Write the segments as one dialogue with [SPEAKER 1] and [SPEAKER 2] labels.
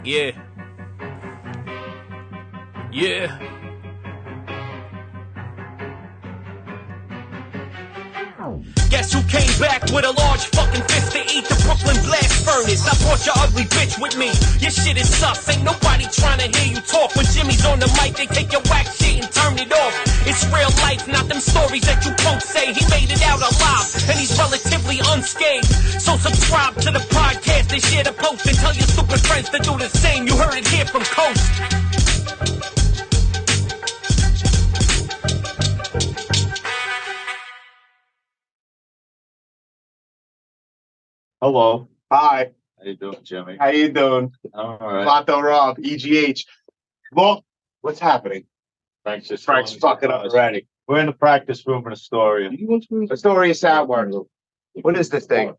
[SPEAKER 1] Yeah. Yeah. Guess who came back with a large fucking fist to eat the Brooklyn blast furnace? I brought your ugly bitch with me. Your shit is sus. Ain't nobody trying to hear you talk. When Jimmy's on the mic, they take your whack shit and turn it off. It's real life, not them stories that you punks say. He made it out alive, and he's relatively unscathed. So subscribe to the podcast and share the post and tell your stupid friends to do the same. You heard it here from Coast.
[SPEAKER 2] Hello.
[SPEAKER 3] Hi.
[SPEAKER 2] How you doing, Jimmy?
[SPEAKER 3] How you doing?
[SPEAKER 2] All right.
[SPEAKER 3] Vato Rob EGH. Well, what's happening?
[SPEAKER 2] Frank's
[SPEAKER 3] fucking up already.
[SPEAKER 2] We're in the practice room in Astoria.
[SPEAKER 3] Astoria Soundworks. What is this thing?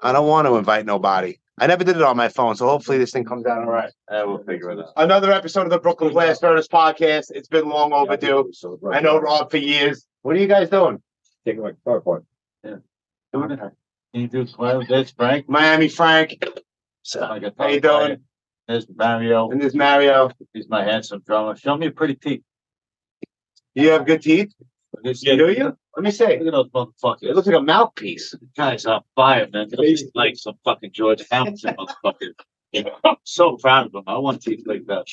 [SPEAKER 3] I don't want to invite nobody. I never did it on my phone, so hopefully this thing comes out all right.
[SPEAKER 2] We'll figure it out.
[SPEAKER 3] Another episode of the Brooklyn Blast Furnace podcast. It's been long overdue. I know Rob for years. What are you guys doing?
[SPEAKER 2] Taking my car apart. Yeah. Doing it. Can you do smile? There's Frank.
[SPEAKER 3] Miami Frank. How you doing?
[SPEAKER 2] There's Mario.
[SPEAKER 3] And there's Mario.
[SPEAKER 2] He's my handsome drummer. Show me your pretty teeth.
[SPEAKER 3] You have good teeth? Do you? Let me see.
[SPEAKER 2] Look at those motherfuckers.
[SPEAKER 3] It looks like a mouthpiece.
[SPEAKER 2] The guy's on fire, man. He's like some fucking George Hamilton motherfucker. I'm so proud of him. I want teeth like that.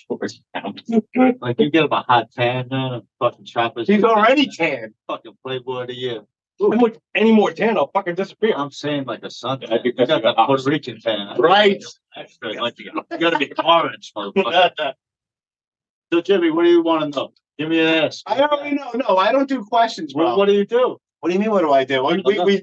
[SPEAKER 2] Like, you get him a hot tan, man, and fucking choppers.
[SPEAKER 3] He's already tan.
[SPEAKER 2] Fucking Playboy of the Year.
[SPEAKER 4] Any more tan, I'll fucking disappear.
[SPEAKER 2] I'm saying like a sun.
[SPEAKER 4] I think
[SPEAKER 2] You
[SPEAKER 4] that's
[SPEAKER 2] got that Puerto Rican tan.
[SPEAKER 3] Right.
[SPEAKER 2] Extra, like you gotta be orange, motherfucker. So, Jimmy, what do you want to know? Give me an ask.
[SPEAKER 3] I already know. No, I don't do questions, bro.
[SPEAKER 2] What do you do?
[SPEAKER 3] What do you mean? What do I do?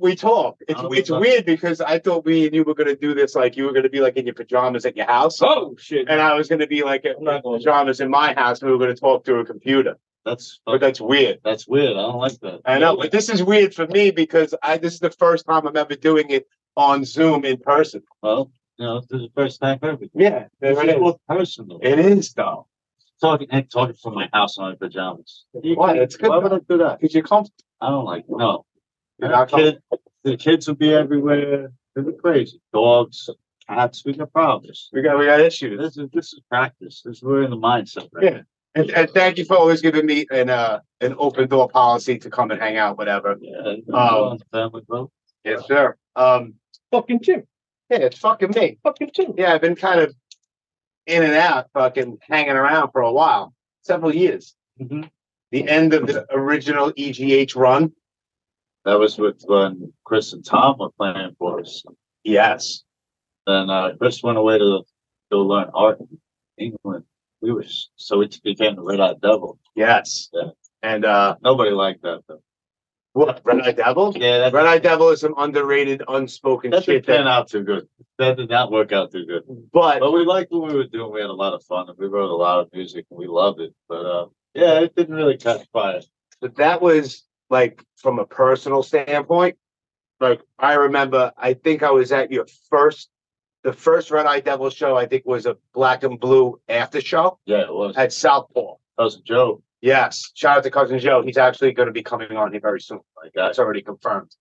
[SPEAKER 3] We talk. It's weird because I thought me and you were gonna do this like you were gonna be like in your pajamas at your house.
[SPEAKER 4] Oh shit!
[SPEAKER 3] And I was gonna be like in my pajamas in my house. And we were gonna talk through a computer.
[SPEAKER 2] But
[SPEAKER 3] that's weird.
[SPEAKER 2] That's weird. I don't like that.
[SPEAKER 3] I know, but this is weird for me because this is the first time I'm ever doing it on Zoom in person.
[SPEAKER 2] Well, this is the first time ever.
[SPEAKER 3] Yeah,
[SPEAKER 2] This is both personal.
[SPEAKER 3] it is though.
[SPEAKER 2] Talking from my house on my pajamas.
[SPEAKER 3] Why? It's good.
[SPEAKER 2] Why would I do that?
[SPEAKER 3] Because you're comfortable.
[SPEAKER 2] I don't like it. No.
[SPEAKER 3] You're not comfortable.
[SPEAKER 2] The kids will be everywhere. They'll be crazy. Dogs, cats, we got problems.
[SPEAKER 3] We got issues.
[SPEAKER 2] This is practice. We're in the mindset, right?
[SPEAKER 3] Yeah. And thank you for always giving me an open door policy to come and hang out, whatever.
[SPEAKER 2] Yeah. Family vote.
[SPEAKER 3] Yes, sir.
[SPEAKER 4] Fucking Jim.
[SPEAKER 3] Yeah, it's fucking me.
[SPEAKER 4] Fucking Jim.
[SPEAKER 3] Yeah, I've been kind of in and out, fucking hanging around for a while, several years.
[SPEAKER 2] Mm-hmm.
[SPEAKER 3] The end of the original EGH run.
[SPEAKER 2] That was when Chris and Tom were playing for us.
[SPEAKER 3] Yes.
[SPEAKER 2] Then Chris went away to go learn art in England. It became the Red Eye Devil.
[SPEAKER 3] Yes.
[SPEAKER 2] Yeah.
[SPEAKER 3] And
[SPEAKER 2] nobody liked that though.
[SPEAKER 3] what, Red Eye Devil?
[SPEAKER 2] Yeah,
[SPEAKER 3] Red Eye Devil is some underrated, unspoken
[SPEAKER 2] that
[SPEAKER 3] shit.
[SPEAKER 2] didn't turn out too good. That did not work out too good.
[SPEAKER 3] But
[SPEAKER 2] we liked what we were doing. We had a lot of fun, and we wrote a lot of music, and we loved it. But yeah, it didn't really catch fire.
[SPEAKER 3] But that was like from a personal standpoint. Like I remember, I think I was at the first Red Eye Devil show. I think was a Black and Blue after show.
[SPEAKER 2] Yeah, it was.
[SPEAKER 3] At Southpaw.
[SPEAKER 2] Cousin Joe.
[SPEAKER 3] Yes, shout out to Cousin Joe. He's actually going to be coming on here very soon. Like that's already confirmed.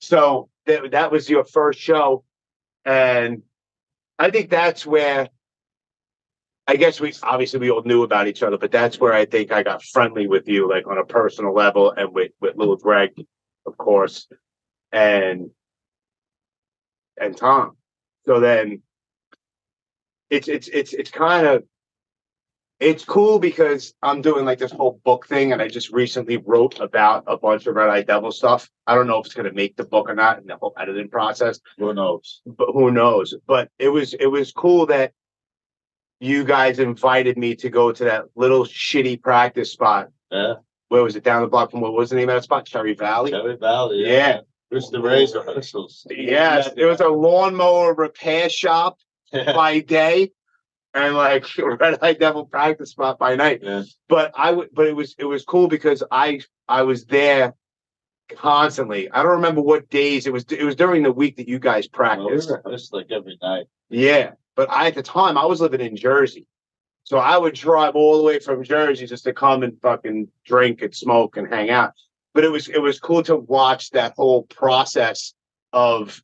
[SPEAKER 3] So that was your first show, and I think that's where. I guess we all knew about each other, but that's where I think I got friendly with you, like on a personal level, and with little Greg, of course, and Tom. So then, it's kind of it's cool because I'm doing like this whole book thing, and I just recently wrote about a bunch of Red Eye Devil stuff. I don't know if it's gonna make the book or not in the whole editing process.
[SPEAKER 2] Who knows?
[SPEAKER 3] But who knows? But it was cool that you guys invited me to go to that little shitty practice spot.
[SPEAKER 2] Yeah.
[SPEAKER 3] Where was it? Down the block from what was the name of that spot? Cherry Valley?
[SPEAKER 2] Cherry Valley, yeah.
[SPEAKER 3] Yeah.
[SPEAKER 2] Mr. Ray's rehearsals.
[SPEAKER 3] Yes. It was a lawnmower repair shop by day and like Red Eye Devil practice spot by night.
[SPEAKER 2] Yeah.
[SPEAKER 3] But it was cool because I was there constantly. I don't remember what days it was during the week that you guys practiced.
[SPEAKER 2] We rehearsed like every night.
[SPEAKER 3] Yeah. But at the time, I was living in Jersey. So I would drive all the way from Jersey just to come and fucking drink and smoke and hang out. But it was cool to watch that whole process of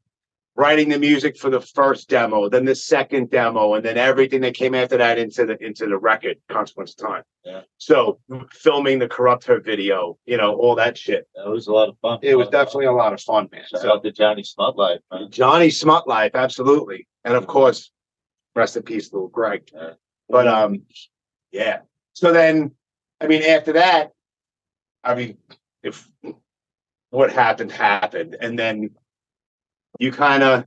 [SPEAKER 3] writing the music for the first demo, then the second demo, and then everything that came after that into the record, Consequence of Time.
[SPEAKER 2] Yeah.
[SPEAKER 3] So filming the Corrupt Her video, you know, all that shit.
[SPEAKER 2] It was a lot of fun.
[SPEAKER 3] It was definitely a lot of fun, man.
[SPEAKER 2] Shout out to Johnny Smutlife, man.
[SPEAKER 3] Johnny Smutlife, absolutely. And of course, rest in peace, little Greg.
[SPEAKER 2] Yeah.
[SPEAKER 3] But yeah. So then, I mean, after that, I mean, if what happened happened, and then you kind of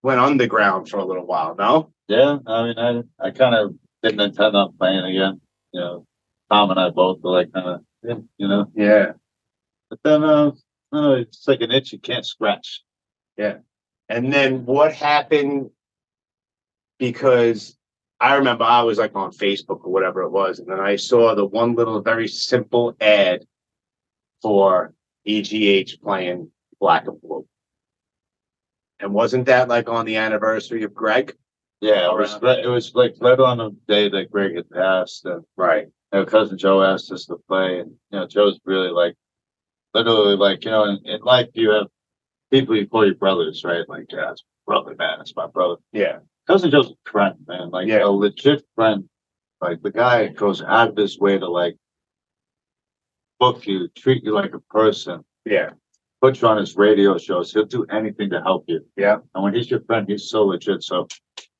[SPEAKER 3] went underground for a little while, no?
[SPEAKER 2] Yeah, I mean, I kind of didn't intend on playing again. You know, Tom and I both were like kind of, you know.
[SPEAKER 3] Yeah.
[SPEAKER 2] But then, it's like an itch you can't scratch.
[SPEAKER 3] Yeah. And then what happened? Because I remember I was like on Facebook or whatever it was, and then I saw the one little very simple ad for EGH playing Black and Blue. And wasn't that like on the anniversary of Greg?
[SPEAKER 2] Yeah, it was like right on the day that Greg had passed. And,
[SPEAKER 3] Right.
[SPEAKER 2] you know, cousin Joe asked us to play, and you know, Joe's really like, literally like, you know, in life you have people you call your brothers, right? Like, yeah, it's my brother, man, it's my brother.
[SPEAKER 3] Yeah.
[SPEAKER 2] Cousin Joe's a friend, man, like
[SPEAKER 3] Yeah.
[SPEAKER 2] a legit friend. Like the guy goes out of his way to like book you, treat you like a person,
[SPEAKER 3] Yeah.
[SPEAKER 2] put you on his radio shows. He'll do anything to help you.
[SPEAKER 3] Yeah.
[SPEAKER 2] And when he's your friend, he's so legit. So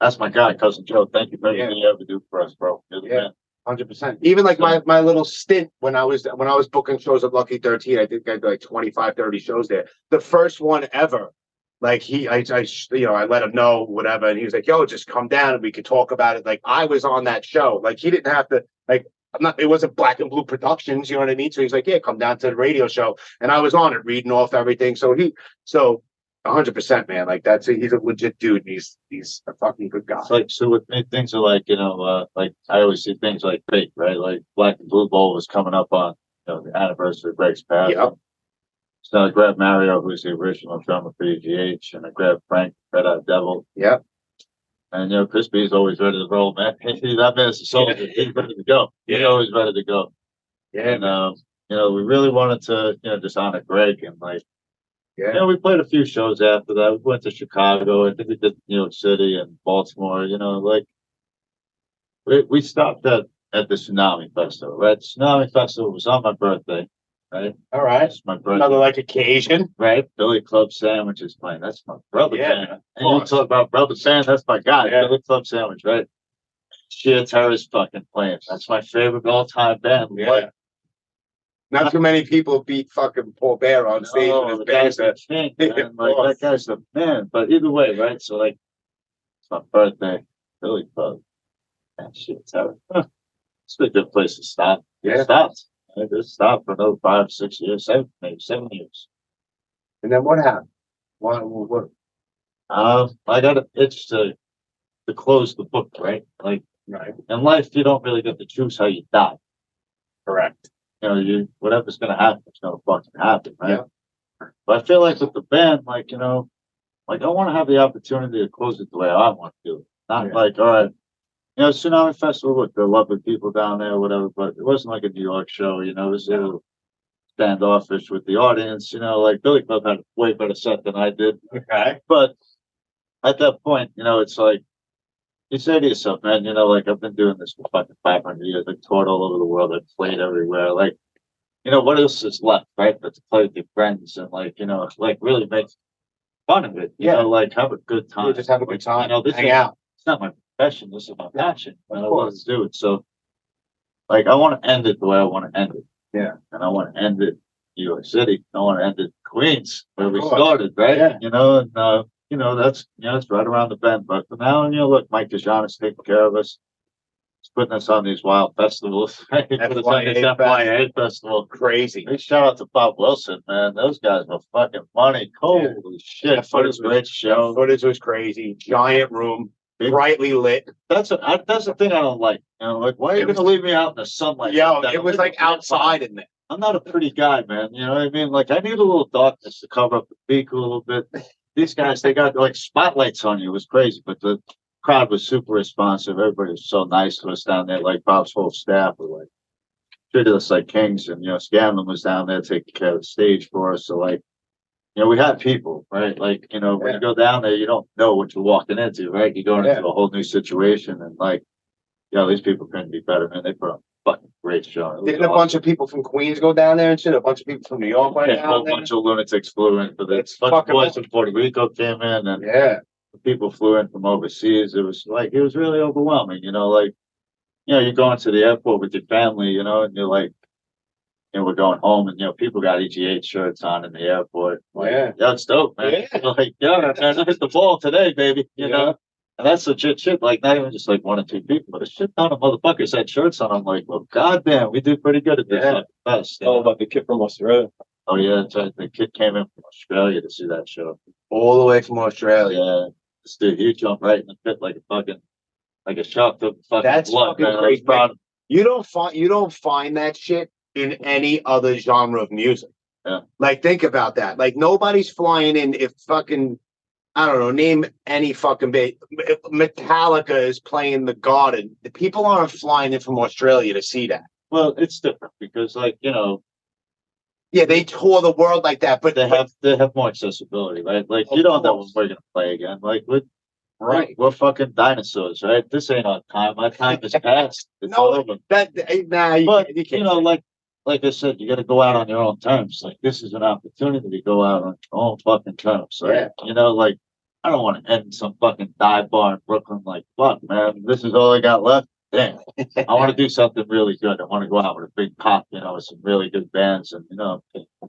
[SPEAKER 2] that's my guy, cousin Joe. Thank you for everything you ever do for us, bro. You're the man.
[SPEAKER 3] 100%. Even like my little stint when I was booking shows at Lucky 13, I think I did like 25, 30 shows there. The first one ever, like I let him know whatever, and he was like, "Yo, just come down and we could talk about it." Like I was on that show. Like he didn't have to like. It wasn't Black and Blue Productions, you know what I mean? So he's like, "Yeah, come down to the radio show," and I was on it, reading off everything. So 100%, man. Like he's a legit dude. And he's a fucking good guy.
[SPEAKER 2] It's like, so with me, things are like, you know, like I always see things like fate, right? Like Black and Blue Bowl was coming up on, you know, the anniversary of Greg's passing.
[SPEAKER 3] Yep.
[SPEAKER 2] So I grabbed Mario, who's the original drummer for EGH, and I grabbed Frank, Red Eye Devil.
[SPEAKER 3] Yep.
[SPEAKER 2] And, you know, Crispy's always ready to roll, man. That man's a soldier. He's ready to go.
[SPEAKER 3] Yeah.
[SPEAKER 2] He's always ready to go.
[SPEAKER 3] Yeah.
[SPEAKER 2] And, you know, we really wanted to, you know, just honor Greg. And, like, you know, we played a few shows after that. We went to Chicago. I think we did New York City and Baltimore. You know, like, we stopped at the Tsunami Festival, right? The Tsunami Festival was on my birthday, right?
[SPEAKER 3] All right.
[SPEAKER 2] It's my birthday.
[SPEAKER 3] Another like occasion.
[SPEAKER 2] Right? Billy Club Sandwich is playing. That's my brother.
[SPEAKER 3] Yeah,
[SPEAKER 2] man. And you talk about brother Sandwich, that's my guy.
[SPEAKER 3] Yeah.
[SPEAKER 2] Billy Club Sandwich, right? Sheer Terror's fucking playing. That's my favorite all-time band.
[SPEAKER 3] Yeah.
[SPEAKER 2] Like,
[SPEAKER 3] Not too many people beat fucking Paul Bear on stage with
[SPEAKER 2] the guy's
[SPEAKER 3] his
[SPEAKER 2] the
[SPEAKER 3] band.
[SPEAKER 2] king, man. Like, that guy's the man. But either way, right? So, like, it's my birthday. Billy Club. And Sheer Terror. It's a good place to stop.
[SPEAKER 3] Yeah.
[SPEAKER 2] It stopped. I just stopped for another 5, 6 years, maybe 7 years.
[SPEAKER 3] And then what happened? What?
[SPEAKER 2] I got an itch to close the book, right? Like,
[SPEAKER 3] Right.
[SPEAKER 2] in life, you don't really get to choose how you die.
[SPEAKER 3] Correct.
[SPEAKER 2] You know, whatever's going to happen, it's going to fucking happen, right?
[SPEAKER 3] Yeah.
[SPEAKER 2] But I feel like with the band, like, you know, like I want to have the opportunity to close it the way I want to do it. Not like, all right, you know, Tsunami Festival, look, they're lovely people down there, whatever, but it wasn't like a New York show, you know, it was a little standoffish with the audience, you know, like Billy Club had a way better set than I did.
[SPEAKER 3] Okay.
[SPEAKER 2] But at that point, you know, it's like, you say to yourself, man, you know, like I've been doing this for fucking 500 years. I've toured all over the world. I've played everywhere. Like, you know, what else is left, right? But to play with your friends and like, you know, like really make fun of it. You know, like have a good time.
[SPEAKER 3] Yeah, just have a good time.
[SPEAKER 2] You know,
[SPEAKER 3] Hang out.
[SPEAKER 2] It's not my profession. This is my passion. And I want to do it. So, like, I want to end it the way I want to end it.
[SPEAKER 3] Yeah.
[SPEAKER 2] And I want to end it in New York City. I want to end it in Queens, where we
[SPEAKER 3] course.
[SPEAKER 2] started, right?
[SPEAKER 3] Yeah.
[SPEAKER 2] You know, and you know, that's, you know, it's right around the bend. But for now, you know, look, Mike DeJohn's taking care of us. He's putting us on these wild festivals. Right? He put us on this FYA festival.
[SPEAKER 3] Crazy.
[SPEAKER 2] Big shout out to Bob Wilson, man. Those guys were fucking money. Holy shit.
[SPEAKER 3] That
[SPEAKER 2] What a great show.
[SPEAKER 3] Footage was crazy. Giant room. Brightly lit.
[SPEAKER 2] That's the thing I don't like. You know, like, why are you going to leave me out in the sunlight?
[SPEAKER 3] Yo,
[SPEAKER 2] like that?
[SPEAKER 3] it was like outside in there.
[SPEAKER 2] I'm not a pretty guy, man. You know what I mean? Like, I need a little darkness to cover up the beak a little bit. These guys, they got like spotlights on you. It was crazy, but the crowd was super responsive. Everybody was so nice to us down there. Like Bob's whole staff were like treated us like kings, and you know, Scanlon was down there taking care of the stage for us. So like, you know, we had people, right? Like, you know, when you go down there, you don't know what you're walking into, right? You're going into a whole new situation, and like, you know, these people couldn't be better, man. They put on a fucking great show.
[SPEAKER 3] Didn't a bunch of people from Queens go down there and shit? A bunch of people from New York went
[SPEAKER 2] A
[SPEAKER 3] down
[SPEAKER 2] whole
[SPEAKER 3] there?
[SPEAKER 2] bunch of lunatics flew in for this.
[SPEAKER 3] It's
[SPEAKER 2] Bunch of
[SPEAKER 3] fucking
[SPEAKER 2] boys from Puerto Rico came in, and
[SPEAKER 3] Yeah.
[SPEAKER 2] people flew in from overseas. It was like, it was really overwhelming, you know, like, you know, you're going to the airport with your family, you know, and you're like, you know, we're going home, and, you know, people got EGH shirts on in the airport.
[SPEAKER 3] Oh, yeah.
[SPEAKER 2] That's dope, man.
[SPEAKER 3] Yeah.
[SPEAKER 2] Like, yeah, man, I hit the ball today, baby, you know? And that's legit shit. Like, not even just like one or two people, but a shit ton of motherfuckers had shirts on. I'm like, well, goddamn, we do pretty good at this.
[SPEAKER 3] Yeah.
[SPEAKER 2] Best,
[SPEAKER 4] Oh, about the kid from Australia.
[SPEAKER 2] Oh, yeah, that's right. The kid came in from Australia to see that show.
[SPEAKER 3] All the way from Australia.
[SPEAKER 2] Yeah. This dude, he jumped right in the pit like a fucking, like a shark took fucking
[SPEAKER 3] That's
[SPEAKER 2] blood,
[SPEAKER 3] fucking
[SPEAKER 2] man. I was
[SPEAKER 3] crazy.
[SPEAKER 2] proud of-
[SPEAKER 3] You don't find that shit in any other genre of music.
[SPEAKER 2] Yeah.
[SPEAKER 3] Like, think about that. Like, nobody's flying in if fucking, I don't know, name any fucking bit. Metallica is playing the Garden. The people aren't flying in from Australia to see that.
[SPEAKER 2] Well, it's different because, like, you know,
[SPEAKER 3] Yeah, they tour the world like that, but
[SPEAKER 2] they have more accessibility, right? Like,
[SPEAKER 3] Of
[SPEAKER 2] you don't know when
[SPEAKER 3] course.
[SPEAKER 2] we're gonna play again. Like,
[SPEAKER 3] right.
[SPEAKER 2] we're fucking dinosaurs, right? This ain't our time. Our time is past. It's
[SPEAKER 3] No,
[SPEAKER 2] over.
[SPEAKER 3] You
[SPEAKER 2] You
[SPEAKER 3] can't.
[SPEAKER 2] know, like I said, you got to go out on your own terms. Like, this is an opportunity to go out on your own fucking terms. Like,
[SPEAKER 3] Yeah.
[SPEAKER 2] you know, like, I don't want to end some fucking dive bar in Brooklyn. Like, fuck, man, this is all I got left. Damn, I want to do something really good. I want to go out with a big pop, you know, with some really good bands, and you know,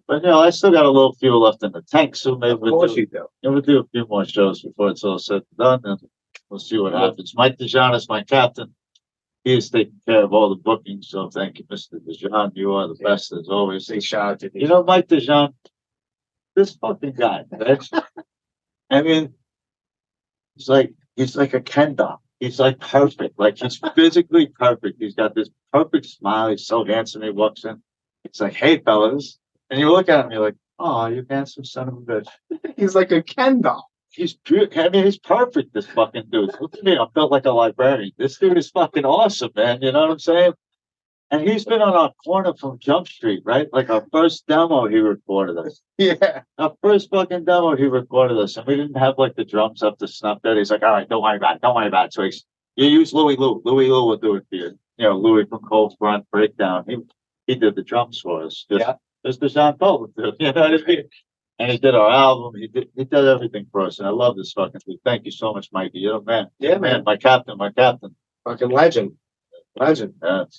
[SPEAKER 2] but you know, I still got a little fuel left in the tank, so maybe
[SPEAKER 3] Of course you do.
[SPEAKER 2] you know, we'll do a few more shows before it's all said and done, and we'll see what happens. Mike DeJean is my captain. He is taking care of all the bookings, so thank you, Mr. DeJean. You are the best as always.
[SPEAKER 3] Big shout out to
[SPEAKER 2] You know, Mike DeJean, this fucking guy, right? I mean, he's like a Ken doll. He's like perfect. Like, he's physically perfect. He's got this perfect smile. He's so handsome. He walks in. It's like, hey, fellas. And you look at him, you're like, oh, you handsome son of a bitch.
[SPEAKER 3] He's like a Ken doll.
[SPEAKER 2] He's I mean, he's perfect, this fucking dude. Look at me. I felt like a librarian. This dude is fucking awesome, man. You know what I'm saying? And he's been on our corner from Jump Street, right? Like, our first demo, he recorded us.
[SPEAKER 3] Yeah.
[SPEAKER 2] Our first fucking demo, he recorded us, and we didn't have like the drums up to snuff that. He's like, all right, don't worry about it. Don't worry about it. So you use Louie Lou. Louie Lou will do it for you. You know, Louie from Cold Front Breakdown. He did the drums for us. Just the Jean Paul would do. You know what I mean? And he did our album. He did everything for us. And I love this fucking dude. Thank you so much, Mikey. You're the man.
[SPEAKER 3] Yeah, man.
[SPEAKER 2] My captain.
[SPEAKER 3] Fucking legend. Legend.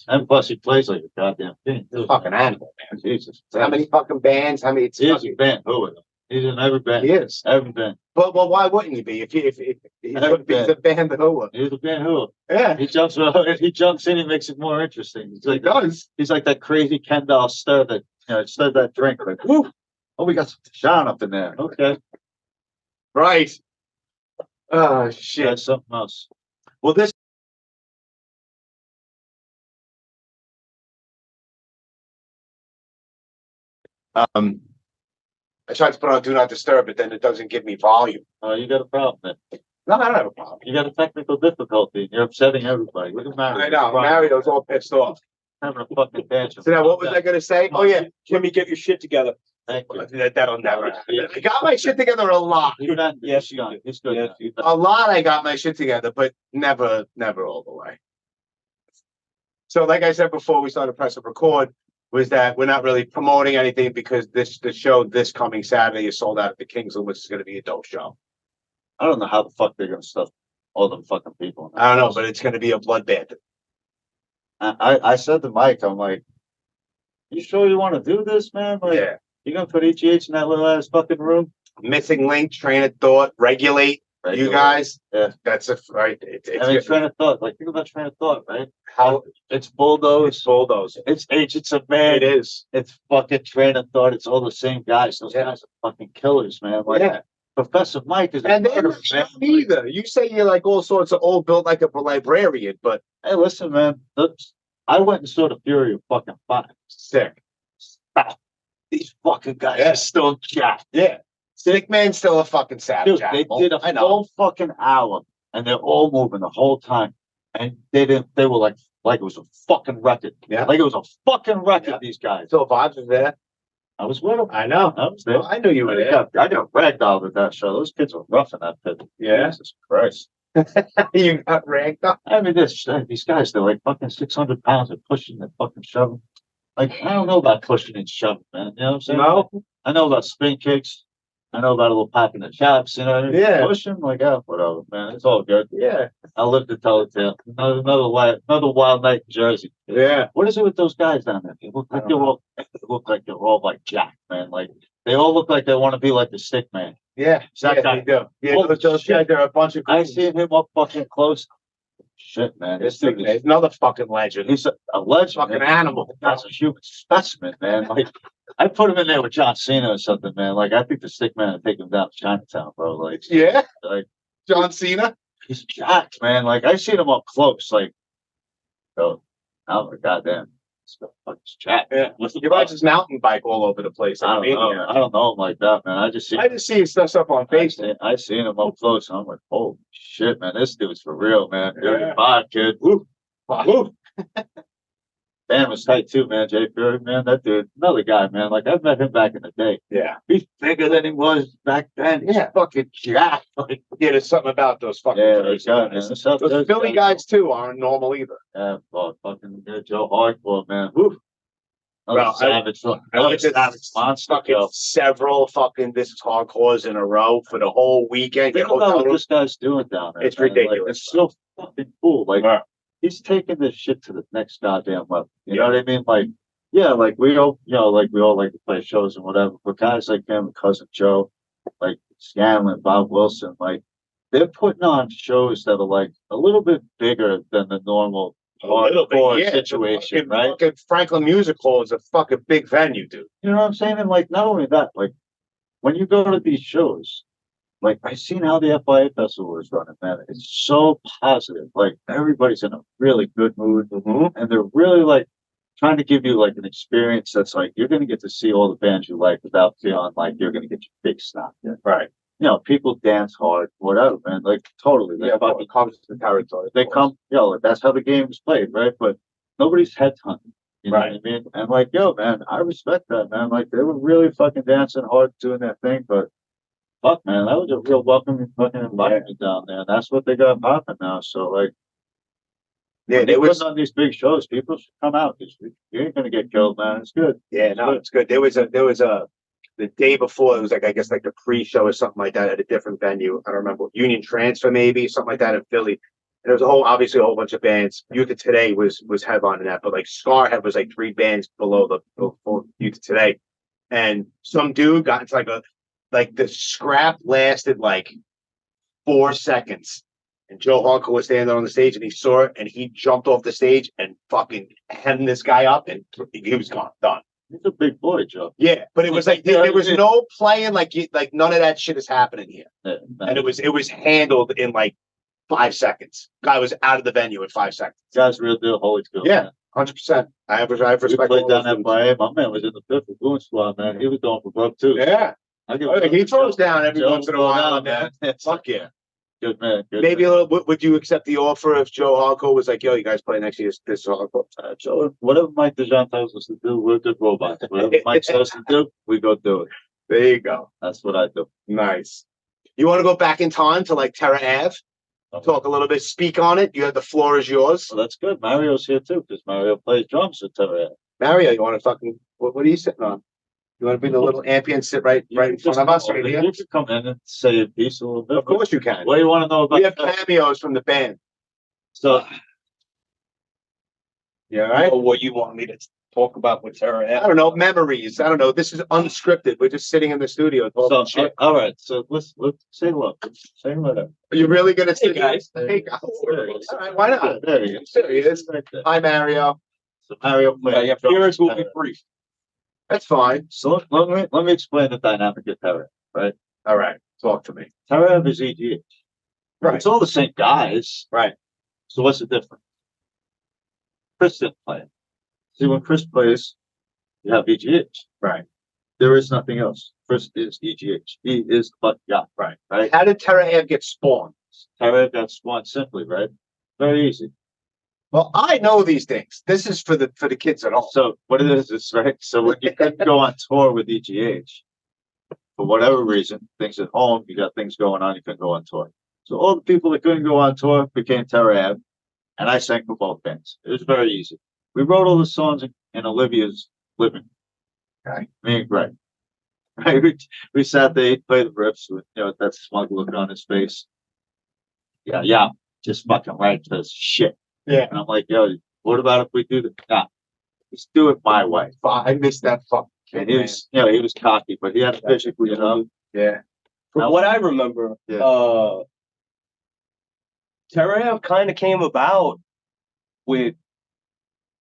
[SPEAKER 2] And plus he plays like a goddamn king.
[SPEAKER 3] Fucking animal, man.
[SPEAKER 2] Jesus.
[SPEAKER 3] How many fucking bands? How many? It's
[SPEAKER 2] He's
[SPEAKER 3] fucking,
[SPEAKER 2] a band. Who? He's in every band.
[SPEAKER 3] he is.
[SPEAKER 2] Every band.
[SPEAKER 3] But why wouldn't he be? If he's a band of who?
[SPEAKER 2] He's a band who?
[SPEAKER 3] Yeah.
[SPEAKER 2] He jumps. If he jumps in, he makes it more interesting.
[SPEAKER 3] He does.
[SPEAKER 2] He's like that crazy Ken doll stir that drink. Like, woo! Oh, we got some Sean up in there. Okay.
[SPEAKER 3] Right. Oh shit.
[SPEAKER 2] That's something else.
[SPEAKER 3] Well, this. I tried to put on Do Not Disturb, but then it doesn't give me volume.
[SPEAKER 2] Oh, you got a problem then.
[SPEAKER 3] No, I don't have a problem.
[SPEAKER 2] You got a technical difficulty. You're upsetting everybody. Look at Mario.
[SPEAKER 3] I know. Mario was all pissed off.
[SPEAKER 2] Having a fucking tantrum.
[SPEAKER 3] So now, what was I going to say? Oh yeah,
[SPEAKER 4] Jimmy, get your shit together.
[SPEAKER 2] Thank you.
[SPEAKER 3] that'll never happen. I got my shit together a lot.
[SPEAKER 2] Yes, you got it. It's good.
[SPEAKER 4] Yes,
[SPEAKER 3] A lot. I got my shit together, but never all the way. So, like I said before, we started press and record. Was that we're not really promoting anything because the show this coming Saturday is sold out at the Kingsland, which is going to be a dope show.
[SPEAKER 2] I don't know how the fuck they're gonna stuff all them fucking people.
[SPEAKER 3] I don't know, but it's going to be a bloodbath.
[SPEAKER 2] I said to Mike, I'm like, you sure you want to do this, man? Like,
[SPEAKER 3] Yeah.
[SPEAKER 2] you gonna put EGH in that little ass fucking room?
[SPEAKER 3] Missing link, train of thought, regulate. You guys,
[SPEAKER 2] Yeah.
[SPEAKER 3] that's a right.
[SPEAKER 2] I mean, train of thought. Like, think about train of thought, right?
[SPEAKER 3] How
[SPEAKER 2] It's bulldoze.
[SPEAKER 3] it's bulldoze.
[SPEAKER 2] It's H. It's a man.
[SPEAKER 3] It is.
[SPEAKER 2] It's fucking train of thought. It's all the same guys. Those
[SPEAKER 3] Yeah.
[SPEAKER 2] guys are fucking killers, man. Like,
[SPEAKER 3] Yeah.
[SPEAKER 2] Professor Mike is a
[SPEAKER 3] And they're
[SPEAKER 2] murderer,
[SPEAKER 3] not
[SPEAKER 2] man.
[SPEAKER 3] either. You say you're like all sorts of old, built like a librarian, but
[SPEAKER 2] Hey, listen, man. I went and saw the Fury of fucking 5.
[SPEAKER 3] sick.
[SPEAKER 2] These fucking guys
[SPEAKER 3] Yeah.
[SPEAKER 2] are still jacked.
[SPEAKER 3] Yeah. Sick man's still a fucking savage.
[SPEAKER 2] Dude, they
[SPEAKER 3] animal.
[SPEAKER 2] did a
[SPEAKER 3] I know.
[SPEAKER 2] full fucking hour, and they're all moving the whole time, and they were like it was a fucking record.
[SPEAKER 3] Yeah.
[SPEAKER 2] Like it was a fucking record.
[SPEAKER 3] Yeah.
[SPEAKER 2] These guys.
[SPEAKER 3] So vibes is there.
[SPEAKER 2] I was with him.
[SPEAKER 3] I know.
[SPEAKER 2] I was there.
[SPEAKER 3] I knew you were there.
[SPEAKER 2] I got ragdolled at that show. Those kids were rough in that pit.
[SPEAKER 3] Yeah.
[SPEAKER 2] Jesus Christ.
[SPEAKER 3] You got ragged up.
[SPEAKER 2] I mean, these guys, they're like fucking 600 pounds of pushing and fucking shoving. Like, I don't know about pushing and shoving, man. You know what I'm saying?
[SPEAKER 3] No.
[SPEAKER 2] I know about spin kicks. I know about a little pop in the chops, you know.
[SPEAKER 3] Yeah.
[SPEAKER 2] Pushing, like, oh, whatever, man. It's all good.
[SPEAKER 3] Yeah.
[SPEAKER 2] I'll live to tell the tale. Another wild night in Jersey.
[SPEAKER 3] Yeah.
[SPEAKER 2] What is it with those guys down there? They look like they're all like jacked, man. Like, they all look like they want to be like the stick man.
[SPEAKER 3] Yeah.
[SPEAKER 2] That guy.
[SPEAKER 3] They do. Yeah.
[SPEAKER 2] Holy
[SPEAKER 3] Those
[SPEAKER 2] shit.
[SPEAKER 3] guys, they're a bunch of.
[SPEAKER 2] I seen him up fucking close. Shit, man. This dude is
[SPEAKER 3] Another fucking legend.
[SPEAKER 2] He's a legend.
[SPEAKER 3] Fucking
[SPEAKER 2] man.
[SPEAKER 3] animal.
[SPEAKER 2] That's a human specimen, man. Like, I put him in there with John Cena or something, man. Like, I think the stick man would take him down to Chinatown, bro. Like,
[SPEAKER 3] Yeah.
[SPEAKER 2] like
[SPEAKER 3] John Cena.
[SPEAKER 2] he's jacked, man. Like, I seen him up close. Like, bro, oh my goddamn, this fucking jacked.
[SPEAKER 3] Yeah. He rides his mountain bike all over the place.
[SPEAKER 2] I don't know. I don't know him like that, man. I just see
[SPEAKER 3] his stuff up on Facebook.
[SPEAKER 2] I seen him up close, and I'm like, holy shit, man. This dude's for real, man. You're
[SPEAKER 3] Yeah.
[SPEAKER 2] five, kid.
[SPEAKER 3] Woo. Woo.
[SPEAKER 2] Dan was tight too, man. Jay Fury, man, that dude, another guy, man. Like, I've met him back in the day.
[SPEAKER 3] Yeah.
[SPEAKER 2] He's bigger than he was back then. He's fucking jacked. Like,
[SPEAKER 3] Yeah, there's something about those fucking
[SPEAKER 2] those guys, man.
[SPEAKER 3] Those Philly guys too aren't normal either.
[SPEAKER 2] Yeah, fucking Joe Hardcore, man. Woo.
[SPEAKER 3] Well,
[SPEAKER 2] Savage,
[SPEAKER 3] I looked at
[SPEAKER 2] savage monster.
[SPEAKER 3] fucking several fucking this is hardcores in a row for the whole weekend.
[SPEAKER 2] Think about what this guy's doing down there.
[SPEAKER 3] It's
[SPEAKER 2] man.
[SPEAKER 3] ridiculous.
[SPEAKER 2] Like, it's so fucking cool. Like,
[SPEAKER 3] Right.
[SPEAKER 2] he's taking this shit to the next goddamn level. You know what I mean? Like, yeah, like we all, like we all like to play shows and whatever. But guys like him, Cousin Joe, like Scanlon, Bob Wilson, like they're putting on shows that are like a little bit bigger than the normal hardcore situation, right?
[SPEAKER 3] Fucking Franklin Music Hall is a fucking big venue, dude.
[SPEAKER 2] You know what I'm saying? And like, not only that, like when you go to these shows, like I seen how the FIA festival is running, man. It's so positive. Like everybody's in a really good mood, and they're really like trying to give you like an experience that's like you're going to get to see all the bands you like without feeling like you're going to get your big snap.
[SPEAKER 3] Right.
[SPEAKER 2] You know, people dance hard, whatever, man. Like totally. They fucking
[SPEAKER 3] comes to the territory.
[SPEAKER 2] they come, that's how the game is played, right? But nobody's headhunting. You know
[SPEAKER 3] Right.
[SPEAKER 2] what I mean? And like, yo, man, I respect that, man. Like they were really fucking dancing hard doing their thing, but fuck, man, that was a real welcoming fucking environment down there. And that's what they got popping now. So like,
[SPEAKER 3] Yeah,
[SPEAKER 2] they was on these big shows. People should come out. You ain't gonna get killed, man. It's good.
[SPEAKER 3] Yeah, no, it's good. There was a the day before, it was like I guess like the pre-show or something like that at a different venue. I don't remember, Union Transfer maybe, something like that in Philly. And there was obviously a whole bunch of bands. Youth of Today was headlining that, but like Scarhead was like 3 bands below Youth of Today. And some dude got into like the scrap lasted like 4 seconds. And Joe Hardcore was standing on the stage and he saw it and he jumped off the stage and fucking hemmed this guy up and he was gone, done.
[SPEAKER 2] He's a big boy, Joe.
[SPEAKER 3] Yeah, but it was like there was no playing, like none of that shit is happening here.
[SPEAKER 2] Yeah,
[SPEAKER 3] And it was handled in like 5 seconds. Guy was out of the venue in 5 seconds.
[SPEAKER 2] Guy's real deal, holy skill.
[SPEAKER 3] Yeah, 100%. I have
[SPEAKER 2] We
[SPEAKER 3] respect.
[SPEAKER 2] played
[SPEAKER 3] all
[SPEAKER 2] down
[SPEAKER 3] those
[SPEAKER 2] that FIA. My man was in the fifth with Goon Squad, man. He was going for broke too.
[SPEAKER 3] dudes. Yeah,
[SPEAKER 2] I give him
[SPEAKER 3] he throws down every
[SPEAKER 2] Joe
[SPEAKER 3] once in a
[SPEAKER 2] throw
[SPEAKER 3] while,
[SPEAKER 2] down,
[SPEAKER 3] man. Fuck yeah.
[SPEAKER 2] Good man. Good
[SPEAKER 3] Maybe
[SPEAKER 2] man.
[SPEAKER 3] a little. Would you accept the offer if Joe Hardcore was like, "Yo, you guys play next year? This Hardcore."
[SPEAKER 2] Joe, whatever Mike DeJean tells us to do, we're good robots. Whatever Mike says to do, we go do it.
[SPEAKER 3] There you go.
[SPEAKER 2] That's what I do.
[SPEAKER 3] Nice. You want to go back in time to like Terra Ave? Talk a little bit. Speak on it. You have the floor is yours.
[SPEAKER 2] Well, that's good. Mario's here too, because Mario plays drums at Terra Ave.
[SPEAKER 3] Mario, you want to fucking? What are you sitting on? You want to bring the little ambient and sit right in front of us? Right here?
[SPEAKER 2] You can come in and say a piece a little bit.
[SPEAKER 3] Of course you can.
[SPEAKER 2] What do you want to know about?
[SPEAKER 3] We have cameos from the band.
[SPEAKER 2] So,
[SPEAKER 3] Yeah, right.
[SPEAKER 4] Or what you want me to talk about with Terra
[SPEAKER 3] I
[SPEAKER 4] Ave?
[SPEAKER 3] don't know, memories. I don't know. This is unscripted. We're just sitting in the studio talking shit.
[SPEAKER 2] all right. So let's say hello. Say hello.
[SPEAKER 3] Are you really gonna
[SPEAKER 4] Hey
[SPEAKER 3] sit
[SPEAKER 4] guys.
[SPEAKER 3] Hey guys.
[SPEAKER 2] There he is.
[SPEAKER 3] All right, why not?
[SPEAKER 2] There he is.
[SPEAKER 3] There he is.
[SPEAKER 2] Right there.
[SPEAKER 3] Hi, Mario.
[SPEAKER 2] So Mario plays
[SPEAKER 4] Your appearance will be brief.
[SPEAKER 3] That's fine.
[SPEAKER 2] So let me explain the dynamic of Terra, right?
[SPEAKER 3] All right. Talk to me.
[SPEAKER 2] Terra Ave is EGH.
[SPEAKER 3] Right.
[SPEAKER 2] It's all the same guys.
[SPEAKER 3] Right.
[SPEAKER 2] So what's the difference? Chris didn't play. See, when Chris plays, you have EGH.
[SPEAKER 3] Right.
[SPEAKER 2] There is nothing else. Chris is EGH. He is but yeah.
[SPEAKER 3] Right.
[SPEAKER 2] Right.
[SPEAKER 3] How did Terra Ave get spawned?
[SPEAKER 2] Terra Ave got spawned simply, right? Very easy.
[SPEAKER 3] Well, I know these things. This is for the kids at home.
[SPEAKER 2] So what it is right? So when you couldn't go on tour with EGH, for whatever reason, things at home, you got things going on, you couldn't go on tour. So all the people that couldn't go on tour became Terra Ave, and I sang for both bands. It was very easy. We wrote all the songs in Olivia's living room.
[SPEAKER 3] Okay.
[SPEAKER 2] Me and Greg. Right? We sat there, he'd play the riffs with, that smug look on his face. Yeah, just fucking right to shit.
[SPEAKER 3] Yeah.
[SPEAKER 2] And I'm like, yo, what about if we do the, nah, let's do it my way.
[SPEAKER 3] I missed that fucking kid,
[SPEAKER 2] And he was, he was cocky, but he had a vision,
[SPEAKER 3] Yeah.
[SPEAKER 5] From what I remember, Terror Ave kind of came about with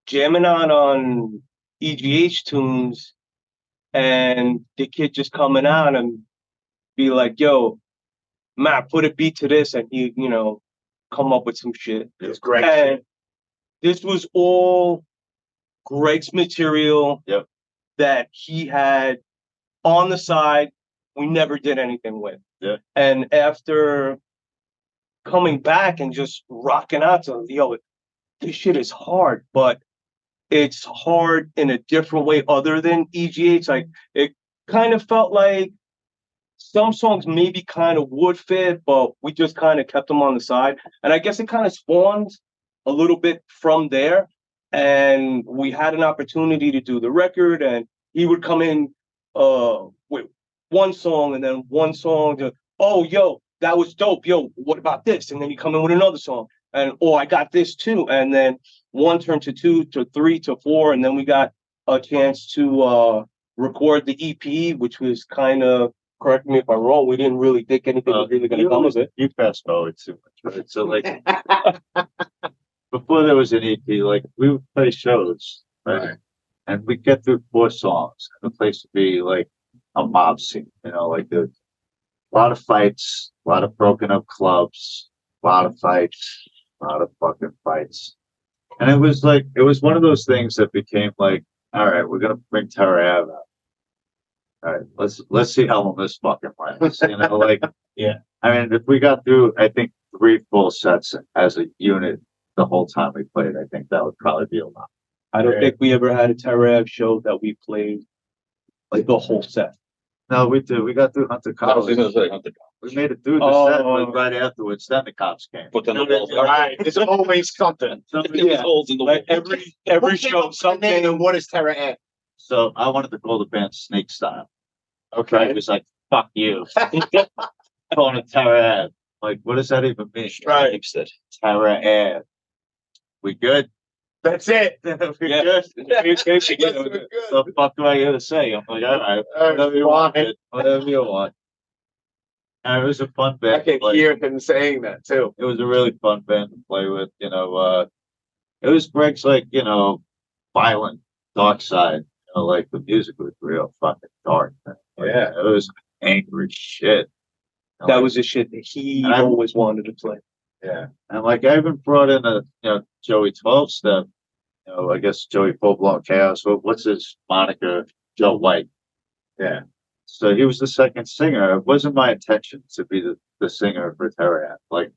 [SPEAKER 5] jamming on EGH tunes and the kid just coming out and be like, yo, Matt, put a beat to this, and he, come up with some shit.
[SPEAKER 3] It's great.
[SPEAKER 5] And this was all Greg's material that he had on the side. We never did anything with.
[SPEAKER 2] Yeah.
[SPEAKER 5] And after coming back and just rocking out to, this shit is hard, but it's hard in a different way other than EGH. Like, it kind of felt like some songs maybe kind of would fit, but we just kind of kept them on the side. And I guess it kind of spawned a little bit from there. And we had an opportunity to do the record, and he would come in with one song and then one song to, that was dope. Yo, what about this? And then he come in with another song. And, I got this too. And then one turned to 2 to 3 to 4. And then we got a chance to record the EP, which was kind of, correct me if I'm wrong, we didn't really think anything was really going to come of it.
[SPEAKER 2] You fast forward too much, right? So like before there was an EP, like we would play shows, right? And we'd get through 4 songs. And the place would be like a mob scene, like a lot of fights, a lot of broken up clubs, a lot of fights, a lot of fucking fights. And it was one of those things that became like, all right, we're gonna bring Terra Ave out. All right, let's see how long this fucking lasts.
[SPEAKER 5] Yeah.
[SPEAKER 2] I mean, if we got through, I think 3 full sets as a unit the whole time we played, I think that would probably be a lot.
[SPEAKER 5] I don't think we ever had a Terror Ave show that we played like the whole set.
[SPEAKER 2] No, we did. We got through Hunter
[SPEAKER 4] I was
[SPEAKER 2] College.
[SPEAKER 4] going to say Hunter.
[SPEAKER 2] We made it through the set, but right afterwards, then the cops came.
[SPEAKER 4] But then the balls.
[SPEAKER 3] All right. It's always something.
[SPEAKER 5] Yeah.
[SPEAKER 4] Holes in the
[SPEAKER 5] Like
[SPEAKER 4] wall.
[SPEAKER 5] every show, something.
[SPEAKER 3] And what is Terra Ave?
[SPEAKER 2] So I wanted to call the band Snake Style.
[SPEAKER 3] Okay.
[SPEAKER 2] It was like, fuck you. Calling it Terra Ave. Like, what does that even mean?
[SPEAKER 3] Right.
[SPEAKER 2] Terra Ave. We good?
[SPEAKER 3] That's it.
[SPEAKER 2] We
[SPEAKER 5] Yeah.
[SPEAKER 2] good?
[SPEAKER 3] Yes, we're good.
[SPEAKER 2] So fuck do I gotta say? I'm like, all right, whatever you want, kid. Whatever you want. And it was a fun
[SPEAKER 3] I
[SPEAKER 2] band.
[SPEAKER 3] can hear him saying that too.
[SPEAKER 2] It was a really fun band to play with. It was Greg's like, violent, dark side. Like the music was real fucking dark. Man.
[SPEAKER 3] Yeah.
[SPEAKER 2] It was angry shit.
[SPEAKER 5] That was the shit that he
[SPEAKER 2] And I-
[SPEAKER 5] always wanted to play.
[SPEAKER 3] Yeah.
[SPEAKER 2] And like I even brought in Joey 12 Step. I guess Joey Full Blown Chaos. What's his moniker? Joe White.
[SPEAKER 3] Yeah.
[SPEAKER 2] So he was the second singer. It wasn't my intention to be the singer for Terra Ave. Like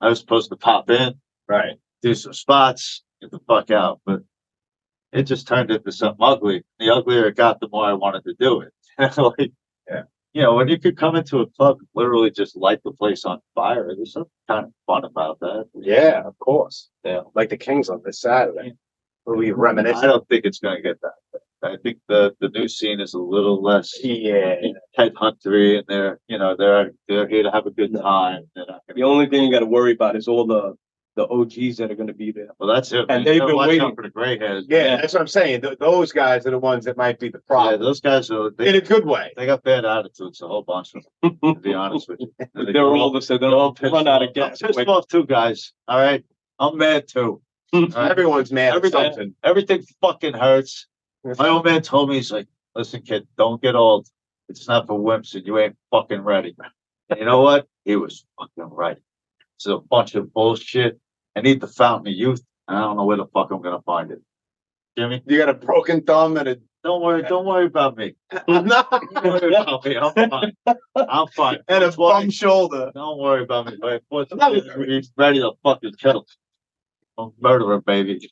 [SPEAKER 2] I was supposed to pop in,
[SPEAKER 3] Right.
[SPEAKER 2] do some spots, get the fuck out. But it just turned into something ugly. The uglier it got, the more I wanted to do it. When you could come into a club and literally just light the place on fire, there's something kind of fun about that.
[SPEAKER 3] Yeah, of course. Yeah. Like the Kings on this Saturday. We reminisce.
[SPEAKER 2] I don't think it's going to get that bad. I think the new scene is a little less headhuntery, and they're here to have a good time. They're not
[SPEAKER 5] The only thing you got to worry about is all the OGs that are going to be there.
[SPEAKER 2] Well, that's it.
[SPEAKER 5] And
[SPEAKER 2] You
[SPEAKER 5] they've
[SPEAKER 2] gotta
[SPEAKER 5] been
[SPEAKER 2] watch
[SPEAKER 5] waiting.
[SPEAKER 2] out for the gray hairs.
[SPEAKER 3] Yeah, that's what I'm saying. Those guys are the ones that might be the
[SPEAKER 2] Yeah,
[SPEAKER 3] problem.
[SPEAKER 2] those guys are.
[SPEAKER 3] In a good way.
[SPEAKER 2] They got bad attitudes, a whole bunch of them, to be honest with you.
[SPEAKER 5] They're all the same. They're all
[SPEAKER 2] pissed
[SPEAKER 5] run out
[SPEAKER 2] off.
[SPEAKER 5] of gas.
[SPEAKER 2] I'm pissed off too, guys. All right, I'm mad too. All right?
[SPEAKER 3] Everyone's mad at
[SPEAKER 2] Everything,
[SPEAKER 3] something.
[SPEAKER 2] everything fucking hurts. My old man told me, he's like, listen, kid, don't get old. It's not for wimps, and you ain't fucking ready. And you know what? He was fucking right. It's a bunch of bullshit. I need the fountain of youth, and I don't know where the fuck I'm gonna find it. Jimmy,
[SPEAKER 3] You got a broken thumb and a.
[SPEAKER 2] don't worry about me.
[SPEAKER 3] No.
[SPEAKER 2] Don't worry about me. I'm fine. I'm fine.
[SPEAKER 3] And a
[SPEAKER 2] That's why-
[SPEAKER 3] bum shoulder.
[SPEAKER 2] Don't worry about me. But unfortunately, he's ready to fucking kill. Murderer, baby.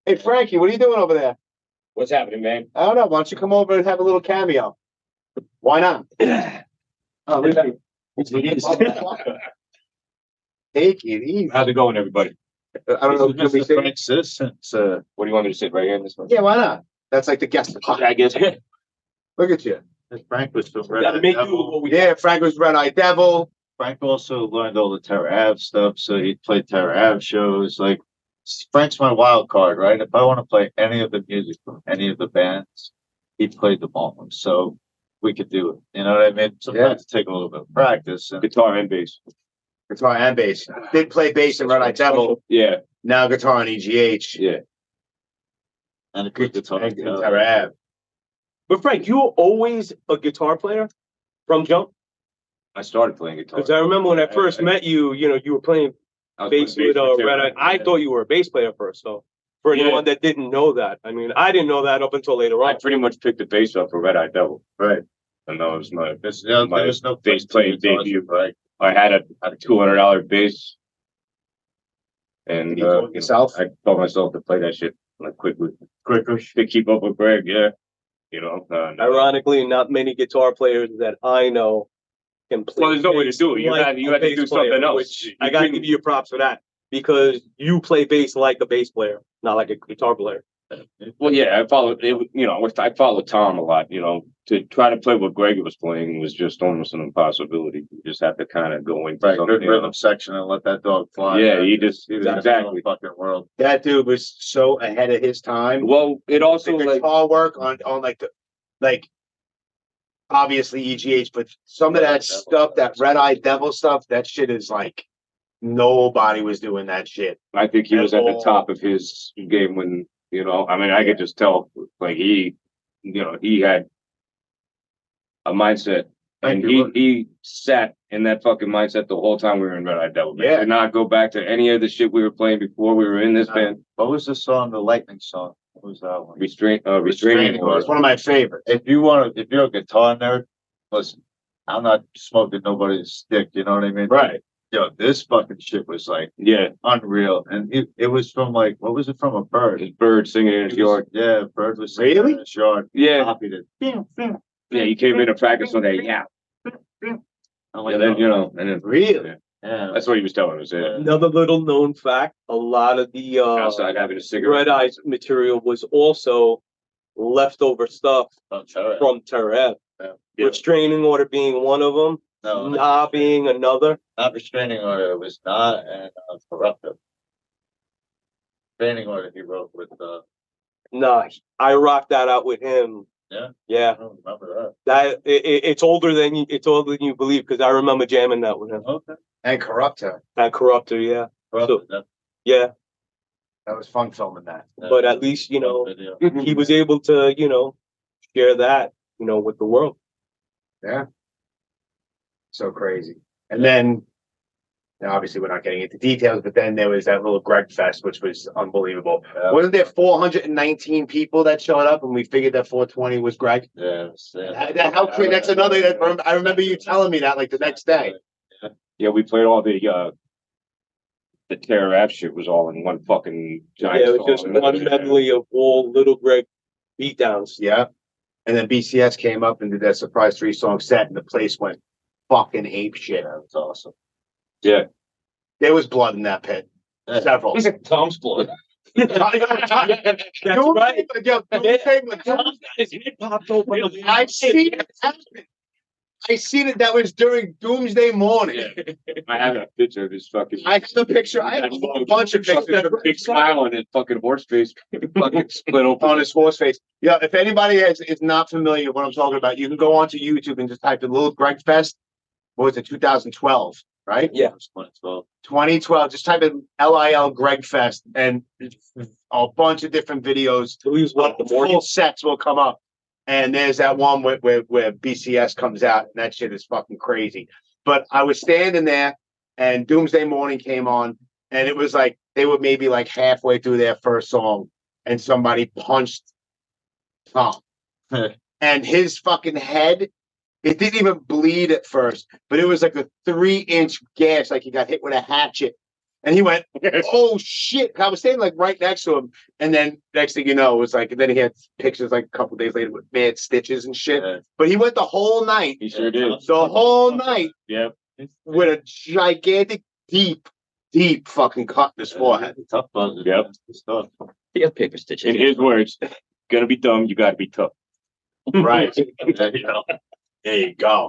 [SPEAKER 3] Hey, Frankie, what are you doing over there?
[SPEAKER 4] What's happening, man?
[SPEAKER 3] I don't know. Why don't you come over and have a little cameo? Why not? Oh, look at Take it easy.
[SPEAKER 4] How's it going, everybody?
[SPEAKER 3] I don't know. Can we
[SPEAKER 2] Mr.
[SPEAKER 3] say?
[SPEAKER 2] Frank since
[SPEAKER 4] What do you want me to sit right here in this one?
[SPEAKER 3] Yeah, why not? That's like the guest.
[SPEAKER 4] I guess.
[SPEAKER 3] Look at you.
[SPEAKER 2] Frank was from Red
[SPEAKER 4] Gotta
[SPEAKER 2] Eye
[SPEAKER 4] make do
[SPEAKER 2] Devil.
[SPEAKER 4] with what we
[SPEAKER 3] Yeah, Frank was Red Eye Devil.
[SPEAKER 2] Frank also learned all the Terra Ave stuff, so he played Terra Ave shows. Like Frank's my wild card, right? If I want to play any of the music from any of the bands, he played them all, so we could do it. You know what I mean? Sometimes it take a little bit of practice. And
[SPEAKER 4] guitar and bass.
[SPEAKER 3] Guitar and bass. Did play bass in Red Eye Devil.
[SPEAKER 4] Yeah,
[SPEAKER 3] Now guitar and EGH.
[SPEAKER 4] yeah.
[SPEAKER 2] and a good guitar.
[SPEAKER 3] And Terra Ave.
[SPEAKER 5] But Frank, you were always a guitar player from jump?
[SPEAKER 4] I started playing guitar.
[SPEAKER 5] Because I remember when I first met you, you know, you were playing
[SPEAKER 4] I was
[SPEAKER 5] bass
[SPEAKER 4] playing
[SPEAKER 5] with
[SPEAKER 4] for
[SPEAKER 5] Red
[SPEAKER 4] Terra.
[SPEAKER 5] Eye. I thought you were a bass player first, though. For
[SPEAKER 4] Yeah.
[SPEAKER 5] anyone that didn't know that. I mean, I didn't know that up until later
[SPEAKER 4] I
[SPEAKER 5] on.
[SPEAKER 4] pretty much picked the bass up for Red Eye Devil.
[SPEAKER 2] Right.
[SPEAKER 4] And that was my
[SPEAKER 2] There
[SPEAKER 4] my
[SPEAKER 2] was no
[SPEAKER 4] bass playing
[SPEAKER 2] guitars,
[SPEAKER 4] debut.
[SPEAKER 2] right?
[SPEAKER 4] I had a $200 bass. And
[SPEAKER 3] You taught yourself?
[SPEAKER 4] I taught myself to play that shit like quickly.
[SPEAKER 2] Quicker.
[SPEAKER 4] To keep up with Greg, yeah. You know,
[SPEAKER 5] Ironically, not many guitar players that I know can play.
[SPEAKER 4] Well, there's no way to
[SPEAKER 5] bass
[SPEAKER 4] do it. You
[SPEAKER 5] like
[SPEAKER 4] had- you
[SPEAKER 5] a
[SPEAKER 4] had to
[SPEAKER 5] bass
[SPEAKER 4] do something
[SPEAKER 5] player,
[SPEAKER 4] else.
[SPEAKER 5] Which
[SPEAKER 4] You
[SPEAKER 5] I got to
[SPEAKER 4] couldn't-
[SPEAKER 5] give you props for that because you play bass like a bass player, not like a guitar player.
[SPEAKER 4] well, yeah, I followed it. You know, I followed Tom a lot. You know, to try to play what Greg was playing was just almost an impossibility. You just have to kind of go into
[SPEAKER 2] Right,
[SPEAKER 4] something.
[SPEAKER 2] good rhythm section and let that dog fly.
[SPEAKER 4] Yeah,
[SPEAKER 2] man.
[SPEAKER 4] he just
[SPEAKER 2] He was in his
[SPEAKER 4] exactly.
[SPEAKER 2] own fucking world.
[SPEAKER 3] That dude was so ahead of his time.
[SPEAKER 4] Well, it
[SPEAKER 3] The
[SPEAKER 4] also like
[SPEAKER 3] guitar work on like obviously EGH, but some of
[SPEAKER 2] Red Eye
[SPEAKER 3] that
[SPEAKER 2] Devil,
[SPEAKER 3] stuff, that
[SPEAKER 2] that's-
[SPEAKER 3] Red Eye Devil stuff, that shit is like nobody was doing that shit.
[SPEAKER 4] I think he was at the
[SPEAKER 3] all.
[SPEAKER 4] top of his game when I mean, I could just tell like he had a mindset. And he sat in that fucking mindset the whole time we were in Red Eye Devil.
[SPEAKER 3] Yeah.
[SPEAKER 4] Did not go back to any of the shit we were playing before we were in this band.
[SPEAKER 2] What was the song? The Lightning song. What was that one?
[SPEAKER 4] Restraining
[SPEAKER 2] Restraining
[SPEAKER 4] order.
[SPEAKER 3] It's one of my favorites.
[SPEAKER 2] If you're a guitar nerd, listen, I'm not smoking nobody's stick. You know what I mean?
[SPEAKER 3] Right.
[SPEAKER 2] Yo, this fucking shit was like
[SPEAKER 4] Yeah,
[SPEAKER 2] unreal, and it was from like, what was it from? A bird.
[SPEAKER 4] his bird singing in his yard.
[SPEAKER 2] Yeah, bird was singing
[SPEAKER 3] Really?
[SPEAKER 2] in his yard.
[SPEAKER 4] Yeah,
[SPEAKER 2] Copied it.
[SPEAKER 4] yeah, he came in to practice one day. Yeah,
[SPEAKER 2] I'm like,
[SPEAKER 4] and then
[SPEAKER 2] no.
[SPEAKER 4] and then
[SPEAKER 3] Really?
[SPEAKER 2] Yeah.
[SPEAKER 4] that's what he was telling us. Yeah,
[SPEAKER 5] Another little known fact: a lot of the
[SPEAKER 4] outside having a cigarette.
[SPEAKER 5] Red Eye's material was also leftover stuff
[SPEAKER 2] Oh, sorry.
[SPEAKER 5] from Terra Ave.
[SPEAKER 4] Yeah.
[SPEAKER 5] Restraining order being one of them,
[SPEAKER 2] No,
[SPEAKER 5] Nah being another.
[SPEAKER 2] not restraining order. It was not, and corruptive. Restraining order. He wrote with.
[SPEAKER 5] Nah, I rocked that out with him.
[SPEAKER 2] Yeah?
[SPEAKER 5] Yeah.
[SPEAKER 2] I don't remember
[SPEAKER 5] It's older than you believe because I remember jamming that with him.
[SPEAKER 2] that. Okay.
[SPEAKER 3] And Corruptor.
[SPEAKER 5] That Corruptor, yeah,
[SPEAKER 2] Corruptive, that
[SPEAKER 5] yeah.
[SPEAKER 3] That was fun filming that.
[SPEAKER 5] But at least
[SPEAKER 2] video.
[SPEAKER 5] he was able to share that with the world.
[SPEAKER 3] Yeah. So crazy. And then, now obviously we're not getting into details, but then there was that little Greg Fest, which was unbelievable. Wasn't there 419 people that showed up and we figured that 420 was Greg?
[SPEAKER 2] Yeah.
[SPEAKER 3] How crazy, that's another, I remember you telling me that like the next day.
[SPEAKER 4] Yeah, we played all the Terror Ave shit was all in one fucking giant.
[SPEAKER 5] Yeah, it was just
[SPEAKER 4] song.
[SPEAKER 5] one medley of all Little Greg beatdowns.
[SPEAKER 3] Yeah. And then BCS came up and did that surprise 3-song set and the place went fucking ape shit.
[SPEAKER 2] That was awesome.
[SPEAKER 4] Yeah,
[SPEAKER 3] There was blood in that pit. Several.
[SPEAKER 4] Tom's blood.
[SPEAKER 5] That's right.
[SPEAKER 3] His
[SPEAKER 5] head popped open.
[SPEAKER 3] I've seen it happen. I seen it. That was during Doomsday Morning.
[SPEAKER 4] I have a picture of his fucking.
[SPEAKER 3] I have the picture. I have a bunch of pictures.
[SPEAKER 4] Big smile on his fucking horse face. Fucking split open.
[SPEAKER 3] On his horse face. Yeah, if anybody is not familiar with what I'm talking about, you can go onto YouTube and just type in Little Greg Fest. What was it, 2012, right?
[SPEAKER 5] Yeah.
[SPEAKER 3] 2012. Just type in LIL Greg Fest and a bunch of different videos.
[SPEAKER 5] He was one of the morning.
[SPEAKER 3] Full sets will come up. And there's that one where BCS comes out, and that shit is fucking crazy. But I was standing there, and Doomsday Morning came on, and it was like they were maybe like halfway through their first song, and somebody punched Tom. And his fucking head, it didn't even bleed at first, but it was like a 3-inch gash, like he got hit with a hatchet And he went, oh shit. I was standing like right next to him. And then next thing you know, it was like, and then he had pictures like a couple days later with mad stitches and shit.
[SPEAKER 2] Yeah.
[SPEAKER 3] But he went the whole night.
[SPEAKER 4] He sure did.
[SPEAKER 3] The whole night
[SPEAKER 4] Yep.
[SPEAKER 3] with a gigantic, deep fucking cut in his forehead.
[SPEAKER 2] Tough buzzer.
[SPEAKER 4] Yep.
[SPEAKER 2] It's tough.
[SPEAKER 6] He has paper stitches.
[SPEAKER 4] In his words, gonna be dumb, you gotta be tough.
[SPEAKER 3] Right.
[SPEAKER 2] There you go.
[SPEAKER 3] There you go.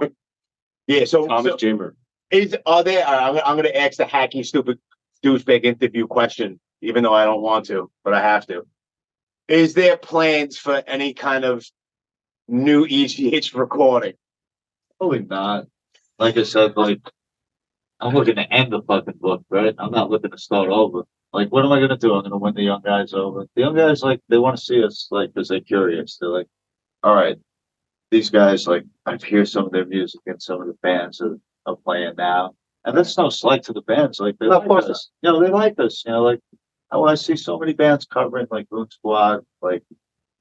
[SPEAKER 3] Yeah. So,
[SPEAKER 4] Thomas Chamber.
[SPEAKER 3] are there? I'm going to ask the hacky, stupid, douchebag interview question, even though I don't want to, but I have to. Is there plans for any kind of new EGH recording?
[SPEAKER 2] Probably not. Like I said, like I'm looking to end the fucking book, right? I'm not looking to start over. Like, what am I gonna do? I'm gonna win the young guys over. The young guys, like, they want to see us, like, because they're curious. They're like, all right, these guys, like, I hear some of their music and some of the bands are playing now, and that's no slight to the bands. Like, they like us. You know, they like us. You know, like, oh, I see so many bands covering, like Boom Squad, like.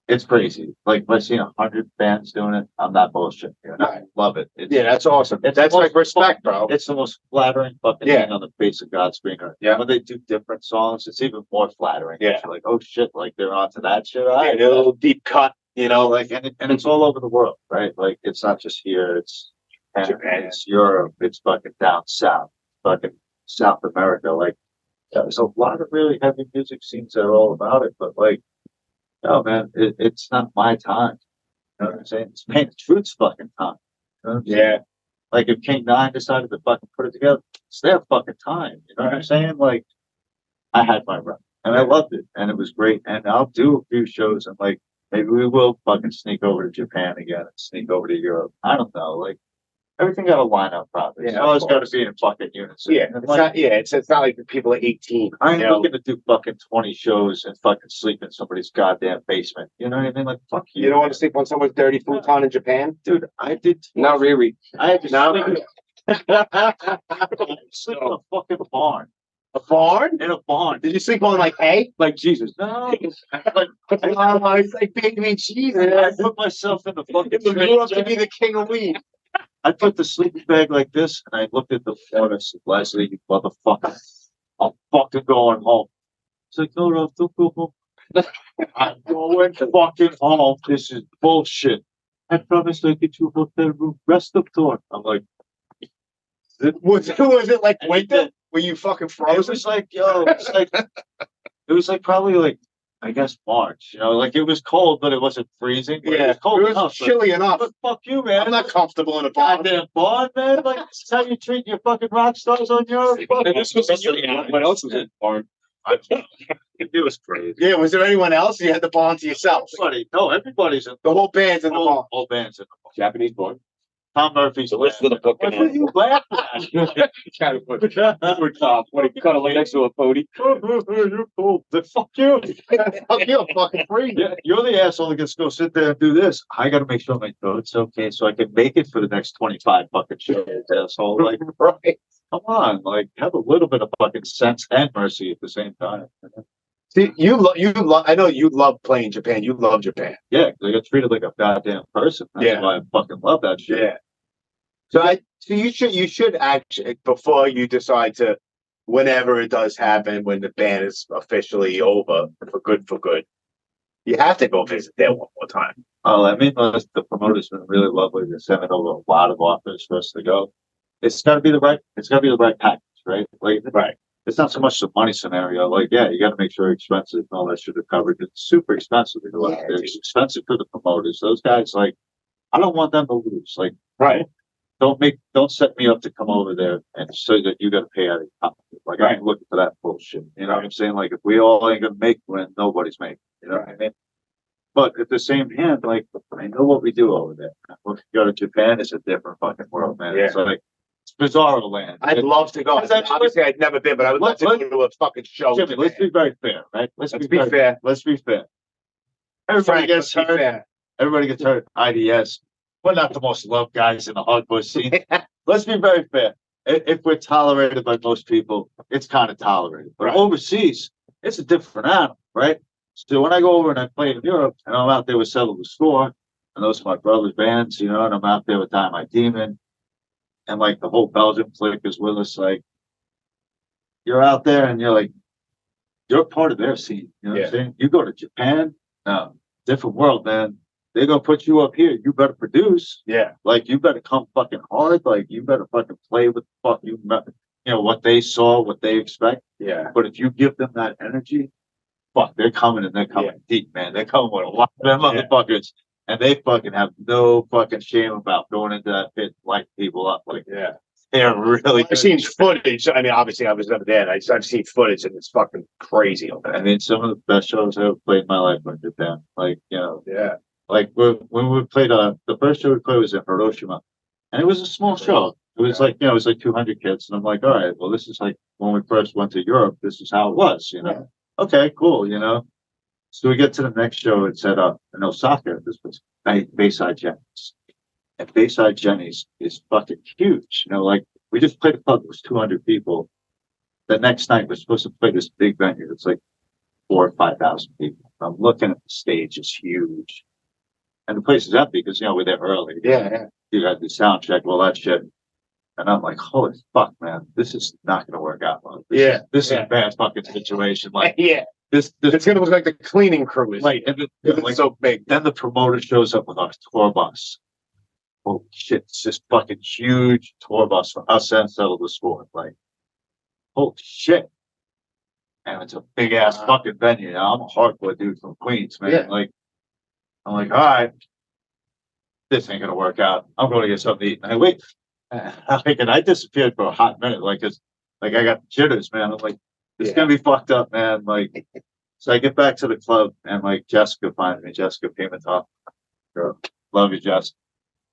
[SPEAKER 2] It's crazy. Like, if I see 100 bands doing it, I'm not bullshit. You know? I love it.
[SPEAKER 3] Yeah, that's awesome. That's like respect, bro.
[SPEAKER 2] It's the most flattering fucking thing on the face of God's green earth.
[SPEAKER 3] Yeah.
[SPEAKER 2] When they do different songs, it's even more flattering.
[SPEAKER 3] Yeah.
[SPEAKER 2] You're like, oh shit, like they're onto that shit. All
[SPEAKER 3] Yeah,
[SPEAKER 2] right.
[SPEAKER 3] a little deep cut, you know, like,
[SPEAKER 2] and it's all over the world, right? Like, it's not just here. It's Japan. It's Europe. It's fucking down south, fucking South America. Like, there's a lot of really heavy music scenes that are all about it, but like. No, man, it's not my time. You know what I'm saying? It's Pain the Truth's fucking time. You know what I'm saying? Like, if King 9 decided to fucking put it together, it's their fucking time. You know what I'm saying? Like, I had my run, and I loved it, and it was great. And I'll do a few shows, and, like, maybe we will fucking sneak over to Japan again and sneak over to Europe. I don't know. Like, everything got to line up properly.
[SPEAKER 3] Yeah,
[SPEAKER 2] It's always got to be in fucking unison.
[SPEAKER 3] yeah,
[SPEAKER 2] And,
[SPEAKER 3] it's
[SPEAKER 2] like,
[SPEAKER 3] not, yeah, it's not like the people are 18.
[SPEAKER 2] I ain't
[SPEAKER 3] you know?
[SPEAKER 2] looking to do fucking 20 shows and fucking sleep in somebody's goddamn basement. You know what I mean? Like, fuck you.
[SPEAKER 3] You don't want to sleep on someone's dirty futon in Japan?
[SPEAKER 2] Dude, I did.
[SPEAKER 3] Not really.
[SPEAKER 2] I had to
[SPEAKER 3] No.
[SPEAKER 2] sleep in a fucking barn.
[SPEAKER 3] A barn?
[SPEAKER 2] In a barn.
[SPEAKER 3] Did you sleep on like hay?
[SPEAKER 2] Like Jesus. No. Like,
[SPEAKER 3] It's like baby Jesus.
[SPEAKER 2] I put myself in the fucking
[SPEAKER 3] You grew up to be the king of weed.
[SPEAKER 2] I put the sleeping bag like this, and I looked at the floor and I said, Leslie, you motherfucker, I'm fucking going home. It's like, no, Rob, don't go home. I'm going fucking home. This is bullshit. I promised I'd get you a hotel room rest up tour. I'm like,
[SPEAKER 3] Was it like winter? Were you fucking
[SPEAKER 2] it
[SPEAKER 3] frozen?
[SPEAKER 2] was like, yo, it was like probably like, I guess March, you know, like it was cold, but it wasn't freezing. But
[SPEAKER 3] Yeah,
[SPEAKER 2] it was cold
[SPEAKER 3] it was
[SPEAKER 2] enough.
[SPEAKER 3] chilly enough.
[SPEAKER 2] But fuck you, man.
[SPEAKER 3] I'm not comfortable in a barn.
[SPEAKER 2] goddamn barn, man. Like, this is how you treat your fucking rock stars on your fucking.
[SPEAKER 4] This was what else was in barn?
[SPEAKER 2] It was crazy.
[SPEAKER 3] Yeah, was there anyone else? You had the barn to yourself.
[SPEAKER 2] Everybody's in
[SPEAKER 3] The whole band's in the barn.
[SPEAKER 2] whole band's in the
[SPEAKER 4] Japanese barn.
[SPEAKER 2] Tom Murphy's.
[SPEAKER 6] So what's for the book?
[SPEAKER 2] What are you laughing at?
[SPEAKER 4] Kind of put over top. What he cut next to a pony.
[SPEAKER 2] You're cool. The fuck you.
[SPEAKER 3] Fuck you, I'm fucking free.
[SPEAKER 2] Yeah, you're the asshole that gets to go sit there and do this. I got to make sure my throat's okay so I can make it for the next 25 fucking shows, asshole. Like,
[SPEAKER 3] Right.
[SPEAKER 2] come on, like, have a little bit of fucking sense and mercy at the same time.
[SPEAKER 3] See, I know you love playing Japan. You love Japan.
[SPEAKER 2] Yeah, 'cause I got treated like a goddamn person. That's
[SPEAKER 3] Yeah.
[SPEAKER 2] why I fucking love that shit.
[SPEAKER 3] Yeah. So you should actually, before you decide to, whenever it does happen, when the band is officially over for good, you have to go visit there one more time.
[SPEAKER 2] Oh, I mean, the promoter's been really lovely. They're sending over a lot of offers for us to go. It's got to be the right package, right? Like,
[SPEAKER 3] Right.
[SPEAKER 2] It's not so much the money scenario. Like, yeah, you got to make sure expenses and all that shit are covered. It's super expensive to go out
[SPEAKER 3] Yeah,
[SPEAKER 2] there.
[SPEAKER 3] dude.
[SPEAKER 2] It's expensive for the promoters. Those guys, like, I don't want them to lose. Like,
[SPEAKER 3] Right.
[SPEAKER 2] don't set me up to come over there and so that you got to pay out of your pocket. Like, I ain't looking for that bullshit. You know what I'm saying? Like, if we all ain't gonna make when nobody's making. You know what I mean? But at the same hand, like, I know what we do over there. When you go to Japan, it's a different fucking world, man. It's like, it's bizarre land.
[SPEAKER 3] I'd love to go. Obviously, I'd never been, but I would love to go to a fucking show.
[SPEAKER 2] Jimmy, let's be very fair, right? Let's be
[SPEAKER 3] fair.
[SPEAKER 2] Let's be fair. Everybody gets hurt.
[SPEAKER 3] Fair.
[SPEAKER 2] Everybody gets hurt. IDS. We're not the most loved guys in the hardcore scene. Let's be very fair. If we're tolerated by most people, it's kind of tolerated. But
[SPEAKER 3] Right.
[SPEAKER 2] overseas, it's a different animal, right? So when I go over and I play in Europe, and I'm out there with Settle the Score, and those are my brother's bands, you know, and I'm out there with Dynamite Demon, and like the whole Belgian clique is with us, like, you're out there and you're like, you're part of their scene. You know what
[SPEAKER 3] Yeah.
[SPEAKER 2] I'm saying? You go to Japan, no, different world, man. They're gonna put you up here. You better produce.
[SPEAKER 3] Yeah.
[SPEAKER 2] Like you better come fucking hard. Like you better fucking play with the fuck you know what they saw, what they expect.
[SPEAKER 3] Yeah.
[SPEAKER 2] But if you give them that energy, fuck, they're coming and they're coming deep, man. They're coming with a lot of them motherfuckers. And they fucking have no fucking shame about going into that pit, lighting people up. Like,
[SPEAKER 3] Yeah.
[SPEAKER 2] they're really.
[SPEAKER 3] I've seen footage. I mean, obviously, I was never there. I've seen footage, and it's fucking crazy.
[SPEAKER 2] I mean, some of the best shows I ever played in my life were in Japan. Like, you know,
[SPEAKER 3] Yeah.
[SPEAKER 2] like when we played, the first show we played was in Hiroshima, and it was a small show. It was like, you know, it was like 200 kids, and I'm like, all right, well, this is like when we first went to Europe. This is how it was, you know. Okay, cool, you know. So we get to the next show. It's at in Osaka. This was Bayside Jenny's, and Bayside Jenny's is fucking huge. You know, like we just played a club that was 200 people. The next night we're supposed to play this big venue. It's like 4,000 or 5,000 people. I'm looking at the stage; it's huge, and the place is empty because you know we're there early.
[SPEAKER 3] Yeah.
[SPEAKER 2] You got the sound check, all that shit. And I'm like, holy fuck, man, this is not going to work out. This is a bad fucking situation. Like, this
[SPEAKER 3] It's gonna look like the cleaning crew is
[SPEAKER 2] like, and
[SPEAKER 3] like so big.
[SPEAKER 2] then the promoter shows up with our tour bus. Oh shit, it's this fucking huge tour bus for us and settle the score. Like, holy shit. And it's a big ass fucking venue. You know, I'm a hardcore dude from Queens, man.
[SPEAKER 3] Yeah.
[SPEAKER 2] Like, I'm like, all right, this ain't gonna work out. I'm going to get something to eat. And I wait. Like, and I disappeared for a hot minute, like, cause like I got jitters, man. I'm like, this is gonna be fucked up, man. Like, so I get back to the club and like Jessica finds me. Jessica Pimentel, girl, love you, Jess.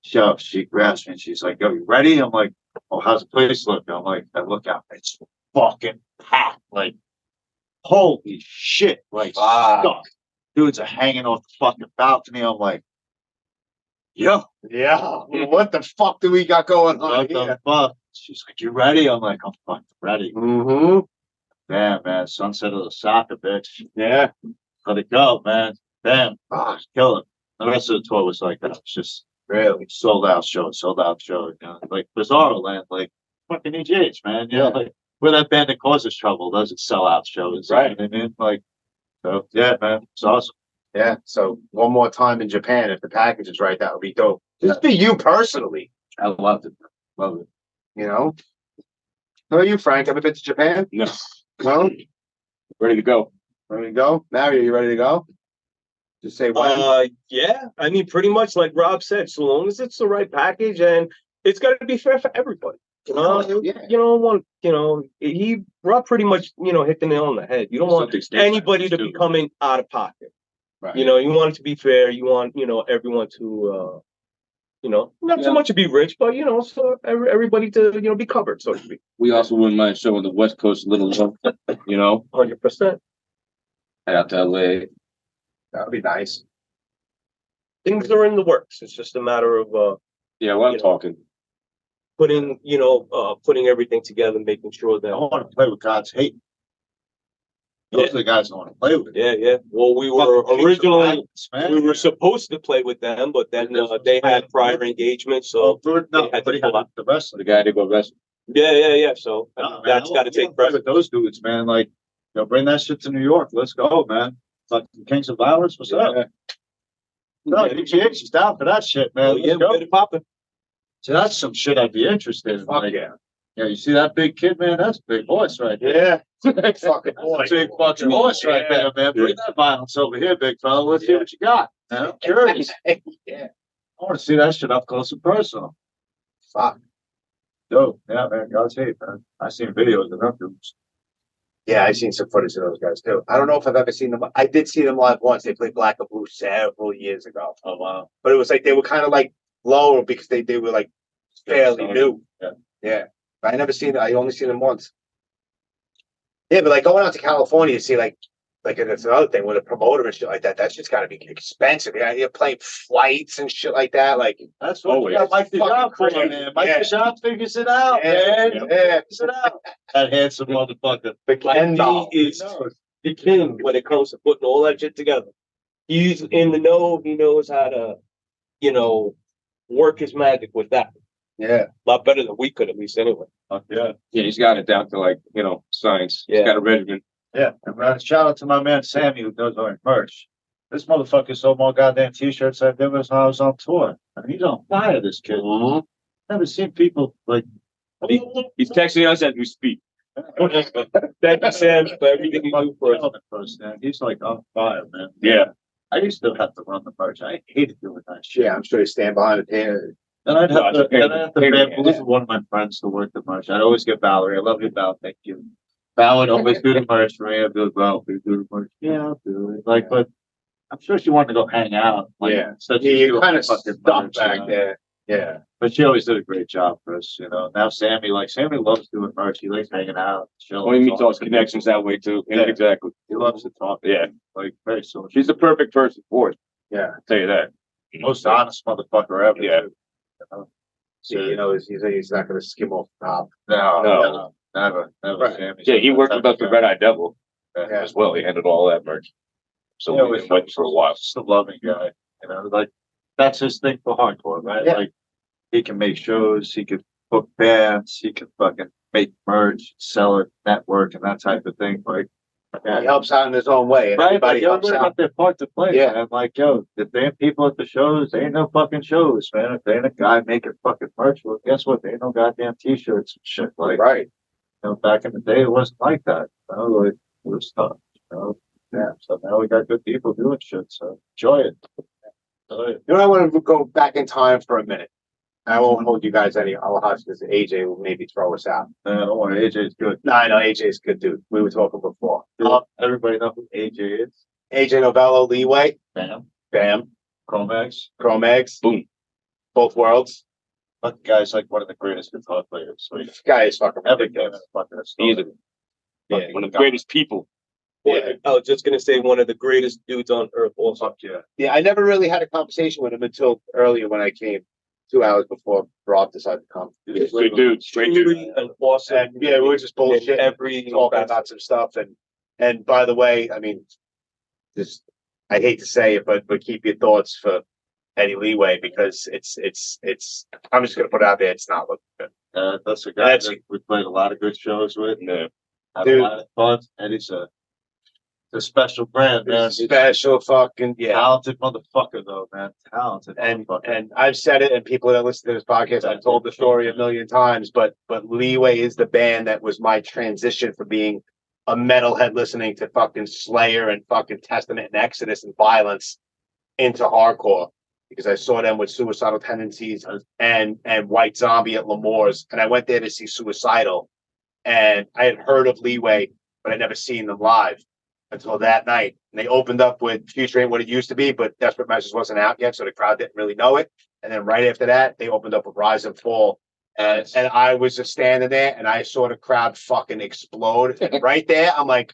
[SPEAKER 2] She grabs me and she's like, "Yo, you ready?" I'm like, "Oh, how's the place look?" I'm like, I look out, it's fucking packed. Like, holy shit, like stuck. Dudes are hanging off the fucking balcony. I'm like, yo.
[SPEAKER 3] Yeah. What the fuck do we got going on
[SPEAKER 2] What the fuck? She's like, "You ready?" I'm like, "I'm fucking ready."
[SPEAKER 3] Mm-hmm.
[SPEAKER 2] Damn, man. Sunset of the soccer, bitch.
[SPEAKER 3] Yeah.
[SPEAKER 2] Let it go, man. Damn. Kill it. The rest of the tour was like that. It was just really sold out show. You know? Like Bizarro Land, like fucking EGH, man. You know, like where that band that causes trouble doesn't sell out shows.
[SPEAKER 3] Right.
[SPEAKER 2] You know what I mean? Like, so yeah, man. It's awesome.
[SPEAKER 3] Yeah. So one more time in Japan, if the package is right, that would be dope. Just be you personally.
[SPEAKER 2] I loved it. Love it.
[SPEAKER 3] You know? How about you, Frank? Ever been to Japan?
[SPEAKER 4] No.
[SPEAKER 3] No?
[SPEAKER 4] Ready to go.
[SPEAKER 3] Ready to go? Mario, you ready to go? Just say when.
[SPEAKER 5] Yeah. I mean, pretty much like Rob said, so long as it's the right package and it's got to be fair for everybody. You know, you don't want, you know, Rob pretty much, you know, hit the nail on the head. You don't want anybody to be coming out of pocket.
[SPEAKER 3] Right.
[SPEAKER 5] You know, you want it to be fair. You want, you know, everyone to, you know, not so much to be rich, but, you know, so everybody to, you know, be covered, so to speak.
[SPEAKER 4] We also wouldn't mind showing the West Coast a little love, you know?
[SPEAKER 5] 100%.
[SPEAKER 4] Head out to LA.
[SPEAKER 3] That would be nice.
[SPEAKER 5] Things are in the works. It's just a matter of,
[SPEAKER 4] Yeah, well, I'm talking.
[SPEAKER 5] putting, you know, putting everything together, making sure
[SPEAKER 2] I
[SPEAKER 5] that.
[SPEAKER 2] want to play with God's hate. Those are the guys I want to play with.
[SPEAKER 5] Yeah. Well, we were originally, we were supposed to play with them, but then they had prior engagement, so
[SPEAKER 2] no, but he had the wrestler.
[SPEAKER 4] The guy to go wrestle.
[SPEAKER 5] yeah. So
[SPEAKER 2] No,
[SPEAKER 5] that's got to take precedence.
[SPEAKER 2] with those dudes, man. Like, you know, bring that shit to New York. Let's go, man. Like Kings of Violence, what's up? No, EGH is down for that shit, man. Let's go.
[SPEAKER 5] Get it popping.
[SPEAKER 2] So that's some shit I'd be interested in.
[SPEAKER 3] Fuck
[SPEAKER 2] like,
[SPEAKER 3] yeah.
[SPEAKER 2] Yeah, you see that big kid, man? That's a big horse right there.
[SPEAKER 3] Yeah. Big fucking boy.
[SPEAKER 2] Big fucking horse right there, man. Bring that violence over here, big fella. Let's see what you got. I'm curious.
[SPEAKER 3] Yeah.
[SPEAKER 2] I want to see that shit up close and personal.
[SPEAKER 3] Fuck.
[SPEAKER 2] Dope. Yeah, man. God's hate, man. I've seen videos of them dudes.
[SPEAKER 3] Yeah, I've seen some footage of those guys too. I don't know if I've ever seen them. I did see them live once. They played Black and Blue several years ago.
[SPEAKER 2] Oh, wow.
[SPEAKER 3] But it was like they were kind of like lower because they were like fairly new. Yeah. But I never seen it. I only seen them once. Yeah, but like going out to California to see like that's another thing with a promoter and shit like that. That shit's got to be expensive. Yeah, you're playing flights and shit like that. Like
[SPEAKER 2] that's what we got Mike the Job for, man. Mike the Job figures it out, man. Yeah, figures it out. That handsome motherfucker.
[SPEAKER 5] He is the king when it comes to putting all that shit together. He's in the know. He knows how to, you know, work his magic with that.
[SPEAKER 3] Yeah.
[SPEAKER 5] A lot better than we could, at least anyway.
[SPEAKER 2] Yeah.
[SPEAKER 4] Yeah, he's got it down to like, science.
[SPEAKER 5] Yeah.
[SPEAKER 4] He's got a regimen.
[SPEAKER 2] Yeah. And shout out to my man Sammy who does our merch. This motherfucker sold more goddamn t-shirts I did when I was on tour. I mean, he's on fire, this kid.
[SPEAKER 3] Mhm.
[SPEAKER 2] Never seen people like.
[SPEAKER 4] He's texting us as we speak.
[SPEAKER 5] Thank you, Sam, for everything you do for us.
[SPEAKER 2] Man. He's like on fire, man.
[SPEAKER 4] Yeah.
[SPEAKER 2] I used to have to run the merch. I hated doing that shit.
[SPEAKER 3] Yeah, I'm sure you stand behind it here.
[SPEAKER 2] Then I'd have
[SPEAKER 4] No,
[SPEAKER 2] to, then I'd have to
[SPEAKER 4] it's okay.
[SPEAKER 2] bamboozle one of my friends to work the merch. I'd always get Valerie. I love you, Val. Thank you. Val would always do the merch for me. I'd be like, Val, will you do the merch? Yeah, I'll do it. Like, but I'm sure she wanted to go hang out. Like,
[SPEAKER 3] Yeah.
[SPEAKER 2] instead of
[SPEAKER 3] You
[SPEAKER 2] doing
[SPEAKER 3] kind of
[SPEAKER 2] fucking
[SPEAKER 3] stuck
[SPEAKER 2] merch,
[SPEAKER 3] back there. Yeah.
[SPEAKER 2] But she always did a great job for us, Now Sammy loves doing merch. He likes hanging out, chilling.
[SPEAKER 4] Well, he meets all his connections that way too.
[SPEAKER 2] Yeah.
[SPEAKER 4] Exactly.
[SPEAKER 2] He loves to talk.
[SPEAKER 4] Yeah.
[SPEAKER 2] Like, very social.
[SPEAKER 4] She's the perfect person for it.
[SPEAKER 3] Yeah.
[SPEAKER 4] I'll tell you that.
[SPEAKER 2] Most honest motherfucker ever.
[SPEAKER 4] Yeah.
[SPEAKER 2] too,
[SPEAKER 3] So, he's not going to skim off the top.
[SPEAKER 2] No, never.
[SPEAKER 3] Right.
[SPEAKER 2] Sammy.
[SPEAKER 4] Yeah, he worked with us with Red Eye Devil
[SPEAKER 3] Yeah.
[SPEAKER 4] as well. He handled all that merch. So
[SPEAKER 2] Yeah,
[SPEAKER 4] we went for a while.
[SPEAKER 2] Just a loving guy, like that's his thing for hardcore, right?
[SPEAKER 3] Yeah.
[SPEAKER 2] Like he can make shows, he can book bands, he can fucking make merch, sell it, network, and that type of thing. Like,
[SPEAKER 3] He helps out in his own way. And
[SPEAKER 2] right?
[SPEAKER 3] everybody
[SPEAKER 2] Like,
[SPEAKER 3] helps
[SPEAKER 2] everybody
[SPEAKER 3] out.
[SPEAKER 2] got their part to play.
[SPEAKER 3] Yeah.
[SPEAKER 2] Man. Like, if there ain't people at the shows, there ain't no fucking shows, man. If there ain't a guy making fucking merch, well, guess what? There ain't no goddamn t-shirts and shit. Like,
[SPEAKER 3] Right.
[SPEAKER 2] back in the day, it wasn't like that. Like, it was tough. Yeah. So now we got good people doing shit. So enjoy it.
[SPEAKER 3] I want to go back in time for a minute. I won't hold you guys any hostages because AJ will maybe throw us out.
[SPEAKER 2] Don't worry, AJ's good.
[SPEAKER 3] No, I know AJ's good dude. We were talking before.
[SPEAKER 2] Everybody know who AJ is?
[SPEAKER 3] AJ Novello, Leeway,
[SPEAKER 2] Bam.
[SPEAKER 3] Bam,
[SPEAKER 2] Chromex.
[SPEAKER 3] Chrome Eggs,
[SPEAKER 4] Boom.
[SPEAKER 3] both worlds.
[SPEAKER 2] That guy's like one of the greatest guitar players. So
[SPEAKER 3] This guy is fucking
[SPEAKER 2] every game
[SPEAKER 3] ridiculous.
[SPEAKER 2] is fucking
[SPEAKER 4] He's
[SPEAKER 2] historic.
[SPEAKER 4] one of the greatest people.
[SPEAKER 3] Yeah.
[SPEAKER 5] I was just gonna say one of the greatest dudes on earth. Also,
[SPEAKER 2] Fuck yeah.
[SPEAKER 3] Yeah, I never really had a conversation with him until earlier when I came 2 hours before Rob decided to come.
[SPEAKER 4] Good dude. Straight dude.
[SPEAKER 5] truly an awesome.
[SPEAKER 3] And yeah, we were just
[SPEAKER 5] in
[SPEAKER 3] bullshit,
[SPEAKER 5] every
[SPEAKER 3] talking about some stuff. And by the way, I mean, just I hate to say it, but keep your thoughts for Eddie Leeway because it's. I'm just gonna put it out there. It's not looking good.
[SPEAKER 2] That's a guy that we played a lot of good shows with.
[SPEAKER 4] Yeah.
[SPEAKER 2] Had
[SPEAKER 3] Dude.
[SPEAKER 2] a lot of fun. And he's a special brand, man. He's a
[SPEAKER 3] Special fucking
[SPEAKER 2] talented motherfucker, though, man. Talented motherfucker.
[SPEAKER 3] And I've said it, and people that listen to this podcast, I've told the story a million times. But Leeway is the band that was my transition from being a metalhead listening to fucking Slayer and fucking Testament and Exodus and Violence into hardcore because I saw them with Suicidal Tendencies and White Zombie at L'Amour's, and I went there to see Suicidal, and I had heard of Leeway, but I'd never seen them live until that night. And they opened up with Future Ain't What It Used to Be, but Desperate Measures wasn't out yet, so the crowd didn't really know it. And then right after that, they opened up with Rise and Fall. And I was just standing there, and I saw the crowd fucking explode. And right there, I'm like,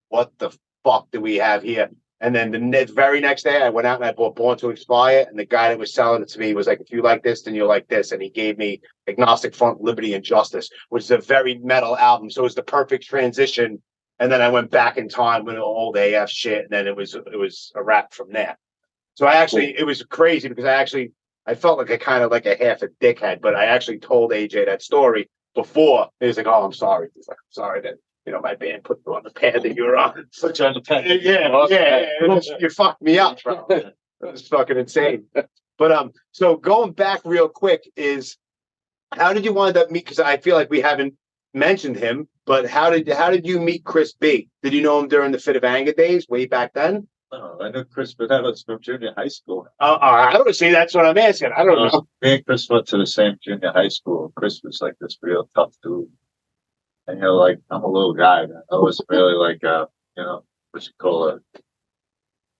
[SPEAKER 3] what the fuck do we have here? And then the very next day, I went out and I bought Born to Expire, and the guy that was selling it to me was like, if you like this, then you'll like this. And he gave me Agnostic Front, Liberty, and Justice, which is a very metal album. So it was the perfect transition. And then I went back in time with old AF shit, and then it was a wrap from there. So it was crazy because I felt like a half a dickhead, but I actually told AJ that story before. He was like, "Oh, I'm sorry." He's like, "I'm sorry that my band put you on the path that you were on."
[SPEAKER 2] Such independent.
[SPEAKER 3] Yeah. You fucked me up, bro. That was fucking insane. But so going back real quick is, how did you wind up meet? Because I feel like we haven't mentioned him, but how did you meet Chris B? Did you know him during the Fit of Anger days, way back then?
[SPEAKER 2] No, I knew Chris Vanellis from junior high school.
[SPEAKER 3] I don't see. That's what I'm asking. I don't know.
[SPEAKER 2] Me and Chris went to the same junior high school. Chris was like this real tough dude. And like I'm a little guy, man. I wasn't really like what you call it.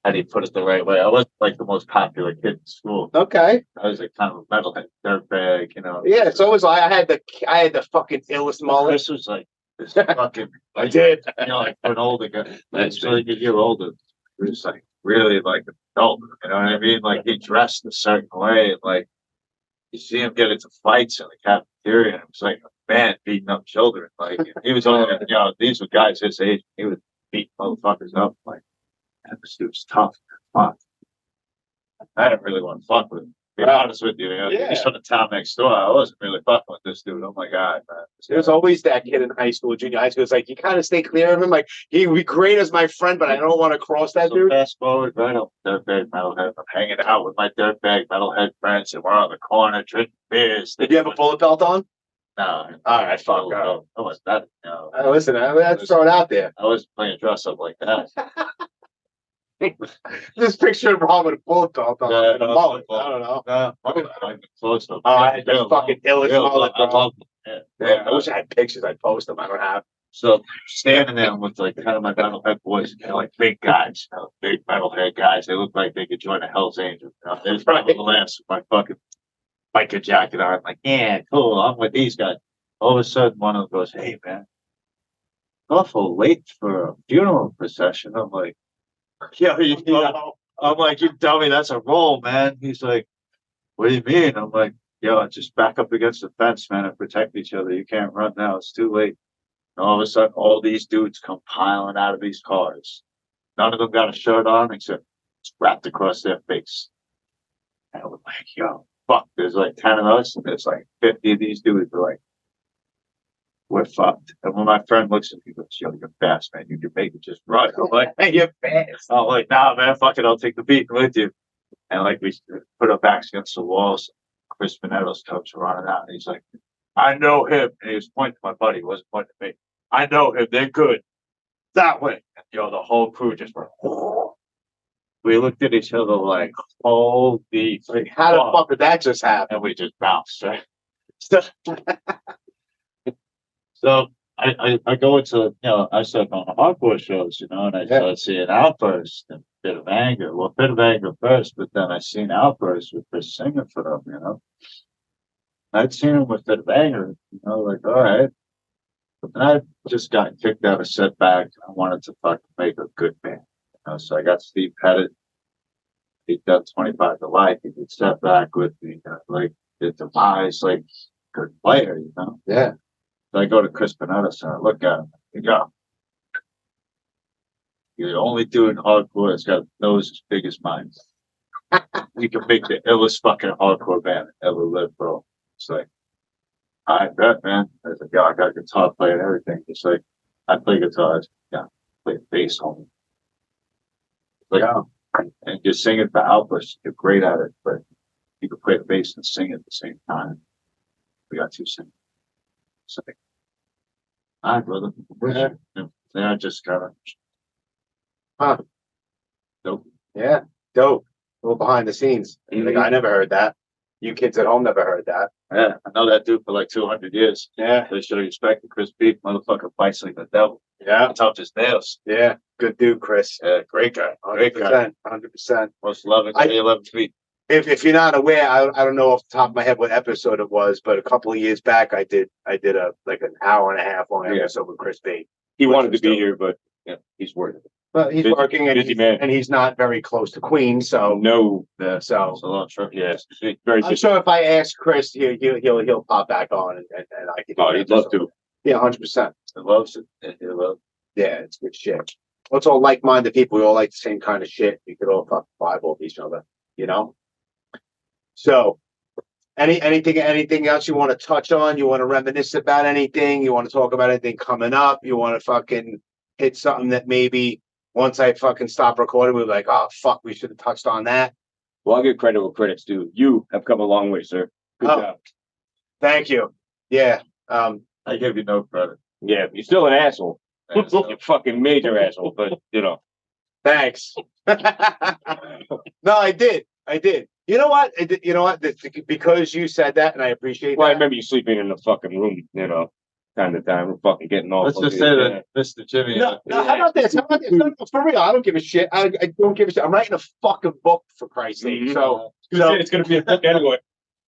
[SPEAKER 2] How do you put it the right way? I wasn't like the most popular kid in school.
[SPEAKER 3] Okay.
[SPEAKER 2] I was like kind of a metalhead dirtbag,
[SPEAKER 3] Yeah, so was I. I had the fucking illest mullet.
[SPEAKER 2] Chris was like this fucking
[SPEAKER 3] I did.
[SPEAKER 2] like for an older guy. That's like a year older. He was like really like an adult. You know what I mean? Like he dressed a certain way, and like you see him get into fights in the cafeteria, and it was like a man beating up children. Like he was only these were guys his age. He was beating motherfuckers up. Like, man, this dude's tough. Fuck. I didn't really want to fuck with him. be honest with you, he's from the town next door. I wasn't really fucking with this dude. Oh my god, man.
[SPEAKER 3] There's always that kid in high school, junior high school. It's like you kind of stay clear of him. Like he would be great as my friend, but I don't want to cross that dude.
[SPEAKER 2] Fast forward, right up dirtbag metalhead. I'm hanging out with my dirtbag metalhead friends, and we're on the corner drinking beers.
[SPEAKER 3] Did you have a bullet belt on?
[SPEAKER 2] No.
[SPEAKER 3] All right, fuck.
[SPEAKER 2] I was that. No.
[SPEAKER 3] Listen, let's throw it out there.
[SPEAKER 2] I was playing dress up like that.
[SPEAKER 3] Just picture Rob with a bullet belt on and a mullet.
[SPEAKER 2] Well,
[SPEAKER 3] I don't know.
[SPEAKER 2] I'm close to.
[SPEAKER 3] I had the fucking illest mullet,
[SPEAKER 2] I
[SPEAKER 3] bro.
[SPEAKER 2] love
[SPEAKER 3] Yeah, I wish I had pictures. I'd post them. I don't have.
[SPEAKER 2] So standing there with like kind of my metalhead boys, like big guys, big metalhead guys. They look like they could join the Hell's Angels. There's probably the last with my fucking biker jacket on. I'm like, yeah, cool. I'm with these guys. All of a sudden, one of them goes, "Hey, man, awful late for a funeral procession." I'm like, "Yeah, I'm like, you dummy, that's a roll, man." He's like, "What do you mean?" I'm like, "Yo, just back up against the fence, man, and protect each other. You can't run now. It's too late." And all of a sudden, all these dudes come piling out of these cars. None of them got a shirt on except it's wrapped across their face. And I was like, yo, fuck, there's like 10 of us, and there's like 50 of these dudes. They're like, we're fucked. And when my friend looks at me, he goes, yo, you're fast, man. You can make it just run. I'm like, hey, you're fast. I'm like, nah, man, fuck it. I'll take the beat with you. And like, we put our backs against the walls. Chris Pinetto's coach running out, and he's like, I know him. And he was pointing to my buddy. He wasn't pointing to me. I know him. They're good. That way. And, yo, the whole crew just went, oh. We looked at each other like, holy.
[SPEAKER 3] Like, how the fuck did that just happen?
[SPEAKER 2] And we just bounced, right? So I go into, I started going to hardcore shows, and I started seeing Outburst and Bit of Anger. Well, Bit of Anger first, but then I seen Outburst with Chris singing for them, I'd seen him with Bit of Anger, like, all right. But then I just got kicked out of Setback. I wanted to fucking make a good band, so I got Steve Pettit. He done 25 to Life. He did Setback with me, like, the Demise, like, good player,
[SPEAKER 3] Yeah.
[SPEAKER 2] So I go to Chris Pinetto and I look at him. I go, you're the only dude in hardcore that's got a nose as big as mine. You can make the illest fucking hardcore band that ever lived, bro. It's like, I bet, man. I was like, I got a guitar player and everything. It's like, I play guitar. Yeah, play bass, homie. Like, and you're singing for Outburst. You're great at it, but you can play the bass and sing at the same time. We got two singers. So, all right, brother. Yeah. And then I just kind of, dope.
[SPEAKER 3] Yeah, dope. A little behind the scenes. Like, I never heard that. You kids at home never heard that.
[SPEAKER 2] Yeah, I know that dude for like 200 years.
[SPEAKER 3] Yeah.
[SPEAKER 2] They should have respected Chris Beef. Motherfucker fights like the devil.
[SPEAKER 3] Yeah.
[SPEAKER 2] Tough as nails.
[SPEAKER 3] Yeah. Good dude, Chris.
[SPEAKER 2] Yeah, great guy. Great guy.
[SPEAKER 3] 100%.
[SPEAKER 2] Most loving guy you'll ever meet.
[SPEAKER 3] If you're not aware, I don't know off the top of my head what episode it was, but a couple of years back, I did a like an hour and a half long episode with Chris B.
[SPEAKER 4] He wanted to be here, but he's working.
[SPEAKER 3] But he's working and he's not very close to Queen, so
[SPEAKER 4] no.
[SPEAKER 3] So
[SPEAKER 2] it's a long trip.
[SPEAKER 4] Yes, very.
[SPEAKER 3] I'm sure if I ask Chris, he'll pop back on and I can.
[SPEAKER 4] Oh, he'd love to.
[SPEAKER 3] Yeah, 100%.
[SPEAKER 2] He loves it. He loves it.
[SPEAKER 3] Yeah, it's good shit. Well, it's all like-minded people. We all like the same kind of shit. We could all fucking vibe off each other, So, anything else you want to touch on? You want to reminisce about anything? You want to talk about anything coming up? You want to fucking hit something that maybe once I fucking stop recording, we're like, oh fuck, we should have touched on that.
[SPEAKER 4] Well, I'll give credit where credit's due. You have come a long way, sir. Good job.
[SPEAKER 3] Thank you. Yeah.
[SPEAKER 2] I give you no credit.
[SPEAKER 4] Yeah, you're still an asshole. You're a fucking major asshole, but
[SPEAKER 3] Thanks. No, I did. You know what? Because you said that, and I appreciate
[SPEAKER 4] that.
[SPEAKER 3] I
[SPEAKER 4] remember you sleeping in the fucking room, time to time. We're fucking getting off.
[SPEAKER 2] Let's just say that Mr. Jimmy.
[SPEAKER 3] No, how about this? No, for real, I don't give a shit. I don't give a shit. I'm writing a fucking book, for Christ's sake. So
[SPEAKER 5] it's going to be a book anyway.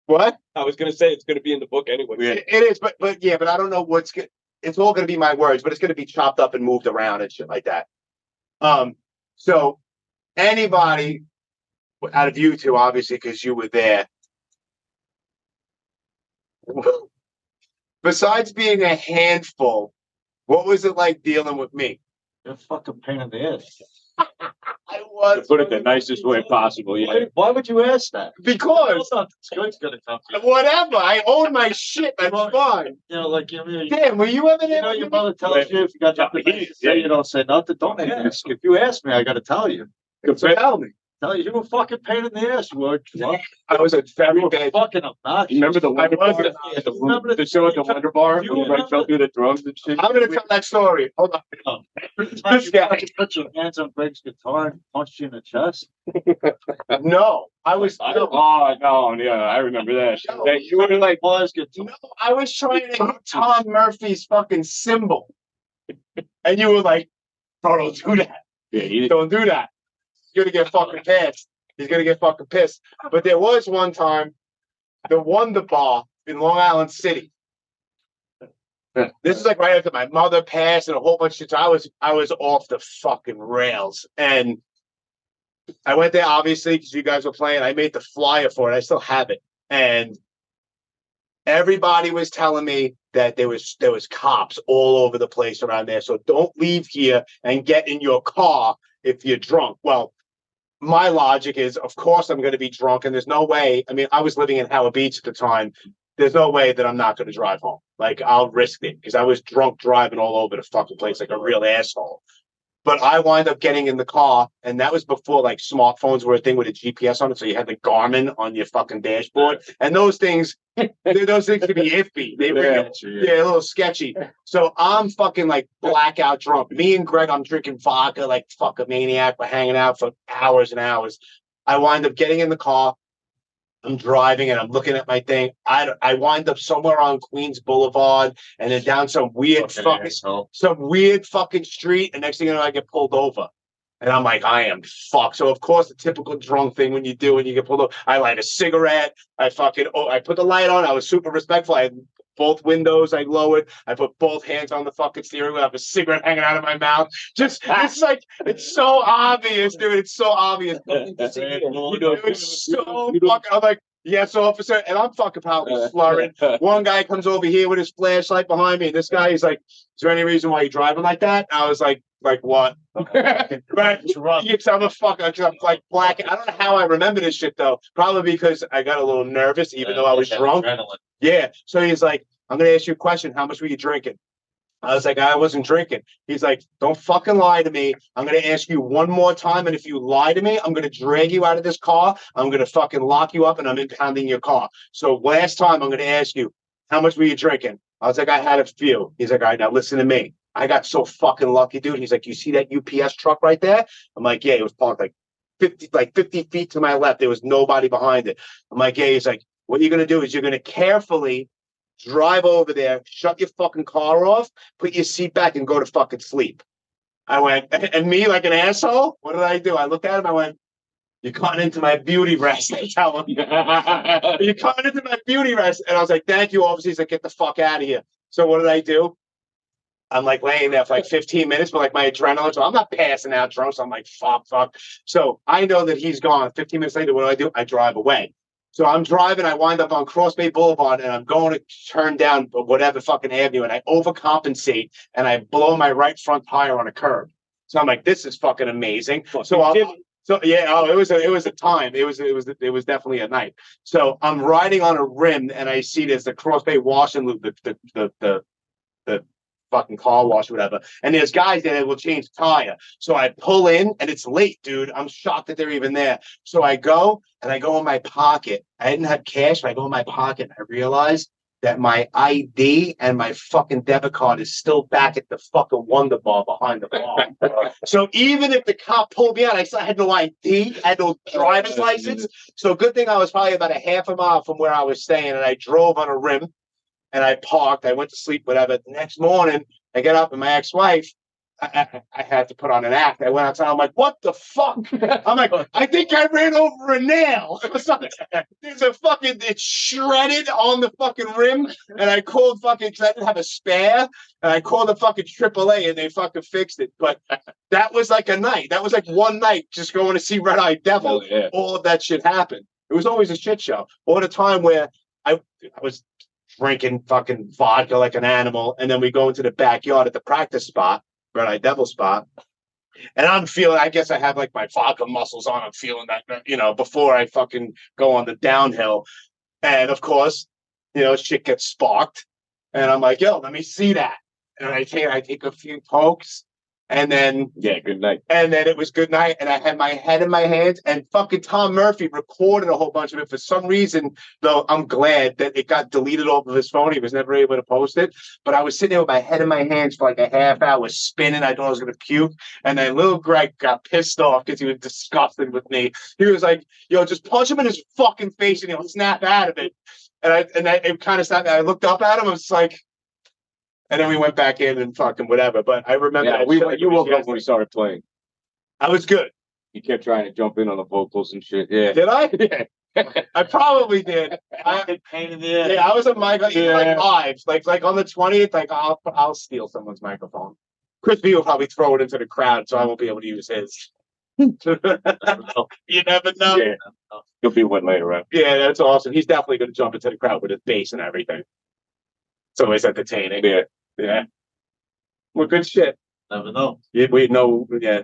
[SPEAKER 3] What?
[SPEAKER 5] I was going to say it's going to be in the book anyway.
[SPEAKER 3] It is, but I don't know what's good. It's all going to be my words, but it's going to be chopped up and moved around and shit like that. So anybody out of you two, obviously, because you were there, besides being a handful, what was it like dealing with me?
[SPEAKER 2] You're a fucking pain in the ass.
[SPEAKER 3] I was.
[SPEAKER 4] Put it the nicest way possible. Yeah.
[SPEAKER 2] Why would you ask that?
[SPEAKER 3] Because
[SPEAKER 2] Good's gonna come to you.
[SPEAKER 3] whatever. I own my shit. That's fine.
[SPEAKER 2] You know, like you
[SPEAKER 3] Damn, were you ever
[SPEAKER 2] You
[SPEAKER 3] there?
[SPEAKER 2] know, your mother tells you if you got nothing nice to say, you don't say nothing. Don't ask. If you ask me, I got to tell you.
[SPEAKER 3] So tell me.
[SPEAKER 2] Tell you, you were fucking pain in the ass. You were drunk.
[SPEAKER 3] I was a very
[SPEAKER 2] You were
[SPEAKER 3] bad.
[SPEAKER 2] fucking obnoxious.
[SPEAKER 4] Remember the Wonder Bar?
[SPEAKER 2] Remember
[SPEAKER 4] The show at the Wonder Bar?
[SPEAKER 2] You
[SPEAKER 4] When I fell through the drums and shit.
[SPEAKER 3] I'm gonna tell that story. Hold on.
[SPEAKER 2] This guy put your hands on Greg's guitar and punched you in the chest.
[SPEAKER 3] No, I was.
[SPEAKER 4] Oh no, yeah, I remember that.
[SPEAKER 3] No.
[SPEAKER 4] That you were like,
[SPEAKER 2] Pause guitar.
[SPEAKER 3] No, I was trying to hit Tom Murphy's fucking cymbal, and you were like, "Bro, don't do that.
[SPEAKER 4] yeah,
[SPEAKER 3] Don't do that. He's gonna get fucking pissed. He's gonna get fucking pissed." But there was one time, the Wonder Bar in Long Island City. This is like right after my mother passed and a whole bunch of shit. So I was off the fucking rails, and I went there obviously because you guys were playing. I made the flyer for it. I still have it, and everybody was telling me that there was cops all over the place around there. So don't leave here and get in your car if you're drunk. Well, my logic is, of course, I'm going to be drunk, and there's no way. I mean, I was living in Howard Beach at the time. There's no way that I'm not going to drive home. Like, I'll risk it because I was drunk driving all over the fucking place like a real asshole. But I wind up getting in the car, and that was before like smartphones were a thing with a GPS on it. So you had the Garmin on your fucking dashboard, and those things could be iffy. They were a little sketchy. So I'm fucking like blackout drunk. Me and Greg, I'm drinking vodka like fuck a maniac. We're hanging out for hours and hours. I wind up getting in the car. I'm driving and I'm looking at my thing. I wind up somewhere on Queens Boulevard and then down some weird fucking street. And next thing you know, I get pulled over. And I'm like, I am fucked. So of course, the typical drunk thing when you get pulled over, I light a cigarette. I put the light on. I was super respectful. I had both windows I lowered. I put both hands on the fucking steering wheel. I have a cigarette hanging out of my mouth. It's like, it's so obvious, dude. It's so obvious. It's so fucking, I'm like, yes, officer. And I'm fucking probably slurring. One guy comes over here with his flashlight behind me. And this guy, he's like, is there any reason why you're driving like that? And I was like what? Right. I'm a fucker. I'm like black. I don't know how I remember this shit though. Probably because I got a little nervous, even though I was drunk. Adrenaline. Yeah. So he's like, I'm gonna ask you a question. How much were you drinking? I was like, I wasn't drinking. He's like, don't fucking lie to me. I'm gonna ask you one more time, and if you lie to me, I'm gonna drag you out of this car. I'm gonna fucking lock you up, and I'm impounding your car. So last time, I'm gonna ask you, how much were you drinking? I was like, I had a few. He's like, all right, now listen to me. I got so fucking lucky, dude. He's like, you see that UPS truck right there? I'm like, yeah, it was parked like 50 feet to my left. There was nobody behind it. I'm like, yeah. He's like, what you're going to do is you're going to carefully drive over there, shut your fucking car off, put your seat back, and go to fucking sleep. I went, and me like an asshole? What did I do? I looked at him. I went, you're cutting into my beauty rest. I tell him, you're cutting into my beauty rest. And I was like, thank you, officer. He's like, get the fuck out of here. So what did I do? I'm like laying there for like 15 minutes, but like my adrenaline, so I'm not passing out drunk. So I'm like, fuck. So I know that he's gone. 15 minutes later, what do? I drive away. So I'm driving. I wind up on Cross Bay Boulevard, and I'm going to turn down whatever fucking avenue, and I overcompensate, and I blow my right front tire on a curb. So I'm like, this is fucking amazing. It was a time. It was definitely a night. So I'm riding on a rim, and I see there's the Cross Bay washing loop, the fucking car wash, whatever. And there's guys there that will change the tire. So I pull in, and it's late, dude. I'm shocked that they're even there. So I go in my pocket. I didn't have cash, but I go in my pocket, and I realize that my ID and my fucking debit card is still back at the fucking Wonder Bar behind the bar. So even if the cop pulled me out, I still had no ID, I had no driver's license. So good thing I was probably about a half a mile from where I was staying, and I drove on a rim. And I parked, I went to sleep, whatever. The next morning, I get up and my ex-wife, I had to put on an act. I went outside, I'm like, what the fuck? I'm like, I think I ran over a nail. There's it's shredded on the fucking rim. And I called because I didn't have a spare. And I called the fucking AAA and they fucking fixed it. But that was like a night. That was like one night just going to see Red Eye Devil. Oh, yeah. All of that shit happened. It was always a shit show. Or the time where I was drinking fucking vodka like an animal, and then we go into the backyard at the practice spot, Red Eye Devil spot. And I'm feeling, I guess I have like my vodka muscles on. I'm feeling that, you know, before I fucking go on the downhill. And of course, you know, shit gets sparked. And I'm like, yo, let me see that. And I take a few pokes. And then
[SPEAKER 4] good night.
[SPEAKER 3] And then it was good night. And I had my head in my hands. And fucking Tom Murphy recorded a whole bunch of it. For some reason, though, I'm glad that it got deleted off of his phone. He was never able to post it. But I was sitting there with my head in my hands for like a half hour spinning. I thought I was going to puke. And then little Greg got pissed off because he was disgusted with me. He was like, yo, just punch him in his fucking face and he'll snap out of it. And it kind of stopped. I looked up at him. I was like, and then we went back in and fucking whatever. But I remember
[SPEAKER 4] you woke up when we started playing.
[SPEAKER 3] I was good.
[SPEAKER 4] You kept trying to jump in on the vocals and shit. Yeah.
[SPEAKER 3] Did I? Yeah. I probably did. Yeah, I was a mic like live. Like on the 20th, like I'll steal someone's microphone. Chris B will probably throw it into the crowd, so I won't be able to use his. You never know.
[SPEAKER 4] Yeah. You'll be one later, right?
[SPEAKER 3] Yeah, that's awesome. He's definitely gonna jump into the crowd with his bass and everything. It's always entertaining. Yeah. Well, good shit.
[SPEAKER 2] Never know.
[SPEAKER 3] Yeah,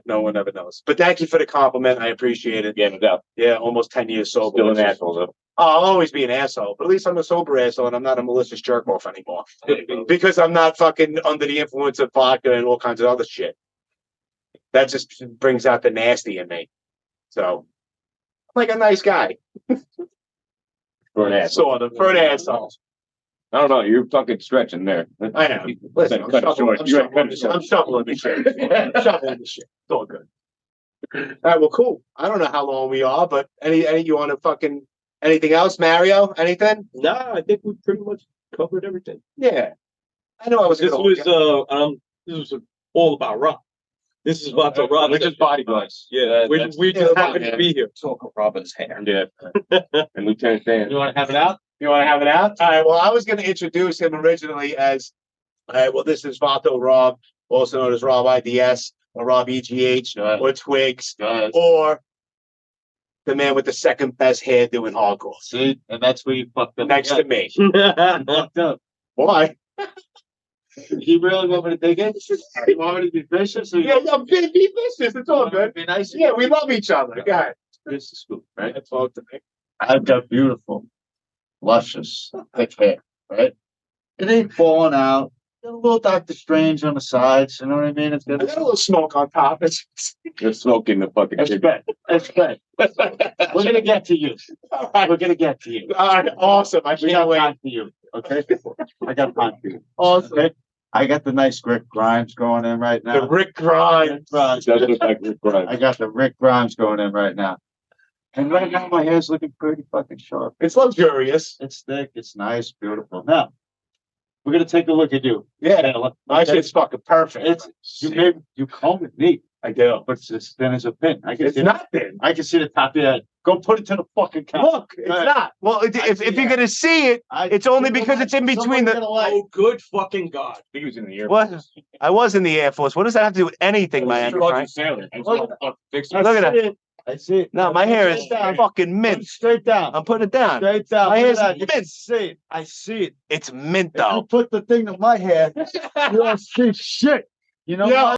[SPEAKER 3] no one ever knows. But thank you for the compliment. I appreciate it.
[SPEAKER 4] Yeah, no doubt.
[SPEAKER 3] Yeah, almost 10 years sober.
[SPEAKER 4] Still an asshole, though.
[SPEAKER 3] I'll always be an asshole, but at least I'm a sober asshole and I'm not a malicious jerk off anymore. Because I'm not fucking under the influence of vodka and all kinds of other shit. That just brings out the nasty in me. So, I'm like a nice guy.
[SPEAKER 4] For an asshole.
[SPEAKER 3] Sort of, for an asshole.
[SPEAKER 4] I don't know. You're fucking stretching there.
[SPEAKER 3] I know. Listen, I'm shuffling the shit. I'm shuffling the shit. It's all good. All right, well, cool. I don't know how long we are, but any you want to fucking anything else, Mario? Anything?
[SPEAKER 5] No, I think we pretty much covered everything.
[SPEAKER 3] Yeah. I know I was.
[SPEAKER 5] This was all about Rob. This is Vato Rob.
[SPEAKER 4] We're just bodyguards.
[SPEAKER 5] Yeah, we just happen to be here.
[SPEAKER 6] Talk of Robin's hair.
[SPEAKER 4] Yeah. And Lieutenant Dan.
[SPEAKER 2] You want to have it out?
[SPEAKER 3] You want to have it out? All right. Well, I was going to introduce him originally as, all right, well, this is Vato Rob, also known as Rob IDS or Rob EGH or Twiggz or the man with the second best hairdo in hardcore.
[SPEAKER 2] See, and that's where you fucked up.
[SPEAKER 3] Next to me.
[SPEAKER 2] Fucked up.
[SPEAKER 3] Why?
[SPEAKER 2] You really want me to dig in? You want me to be vicious? Or
[SPEAKER 3] Yeah, be vicious. It's all good.
[SPEAKER 2] Be nice.
[SPEAKER 3] Yeah, we love each other. Go ahead.
[SPEAKER 2] This is cool, right?
[SPEAKER 3] That's all to me.
[SPEAKER 2] I've got beautiful, luscious, thick hair, right? It ain't falling out. Got a little Dr. Strange on the sides, you know what I mean? It's
[SPEAKER 3] I
[SPEAKER 2] good.
[SPEAKER 3] got a little smoke on top.
[SPEAKER 4] You're smoking the fucking
[SPEAKER 2] That's
[SPEAKER 4] shit.
[SPEAKER 2] good. That's good. We're gonna get to you.
[SPEAKER 3] All right.
[SPEAKER 2] We're gonna get to you.
[SPEAKER 3] All right. Awesome. I
[SPEAKER 2] We
[SPEAKER 3] can't
[SPEAKER 2] got
[SPEAKER 3] wait.
[SPEAKER 2] time for you. Okay. I got time for you. Awesome. Okay. I got the nice Rick Grimes going in right now.
[SPEAKER 3] The Rick Grimes.
[SPEAKER 2] Grimes.
[SPEAKER 4] Does look like Rick Grimes.
[SPEAKER 2] I got the Rick Grimes going in right now. And right now my hair's looking pretty fucking sharp.
[SPEAKER 3] It's luxurious.
[SPEAKER 2] It's thick, it's nice, beautiful. Now, we're gonna take a look at you.
[SPEAKER 3] Yeah. My shit's fucking perfect.
[SPEAKER 2] It's you comb it neat,
[SPEAKER 3] I do.
[SPEAKER 2] but it's as thin as a pin. I can
[SPEAKER 3] It's
[SPEAKER 2] see
[SPEAKER 3] not thin.
[SPEAKER 2] I can see the top of your head. Go put it to the fucking camera.
[SPEAKER 3] Look, it's not. Well, if you're gonna see it, it's only because it's in between the.
[SPEAKER 5] Oh, good fucking God.
[SPEAKER 4] He was in the air.
[SPEAKER 3] What? I was in the Air Force. What does that have to do with anything, man?
[SPEAKER 4] Fucking sailor.
[SPEAKER 3] Look at
[SPEAKER 2] that. I see it.
[SPEAKER 3] No, my hair is
[SPEAKER 2] Straight down.
[SPEAKER 3] fucking mint.
[SPEAKER 2] Straight down.
[SPEAKER 3] I'm putting it down.
[SPEAKER 2] Straight down.
[SPEAKER 3] My
[SPEAKER 2] Look at
[SPEAKER 3] hair's
[SPEAKER 2] that. You
[SPEAKER 3] mint.
[SPEAKER 2] can see it. I see it.
[SPEAKER 3] It's mint
[SPEAKER 2] If you
[SPEAKER 3] though.
[SPEAKER 2] put the thing to my hair, you don't see shit. You know
[SPEAKER 3] Yeah.
[SPEAKER 2] what?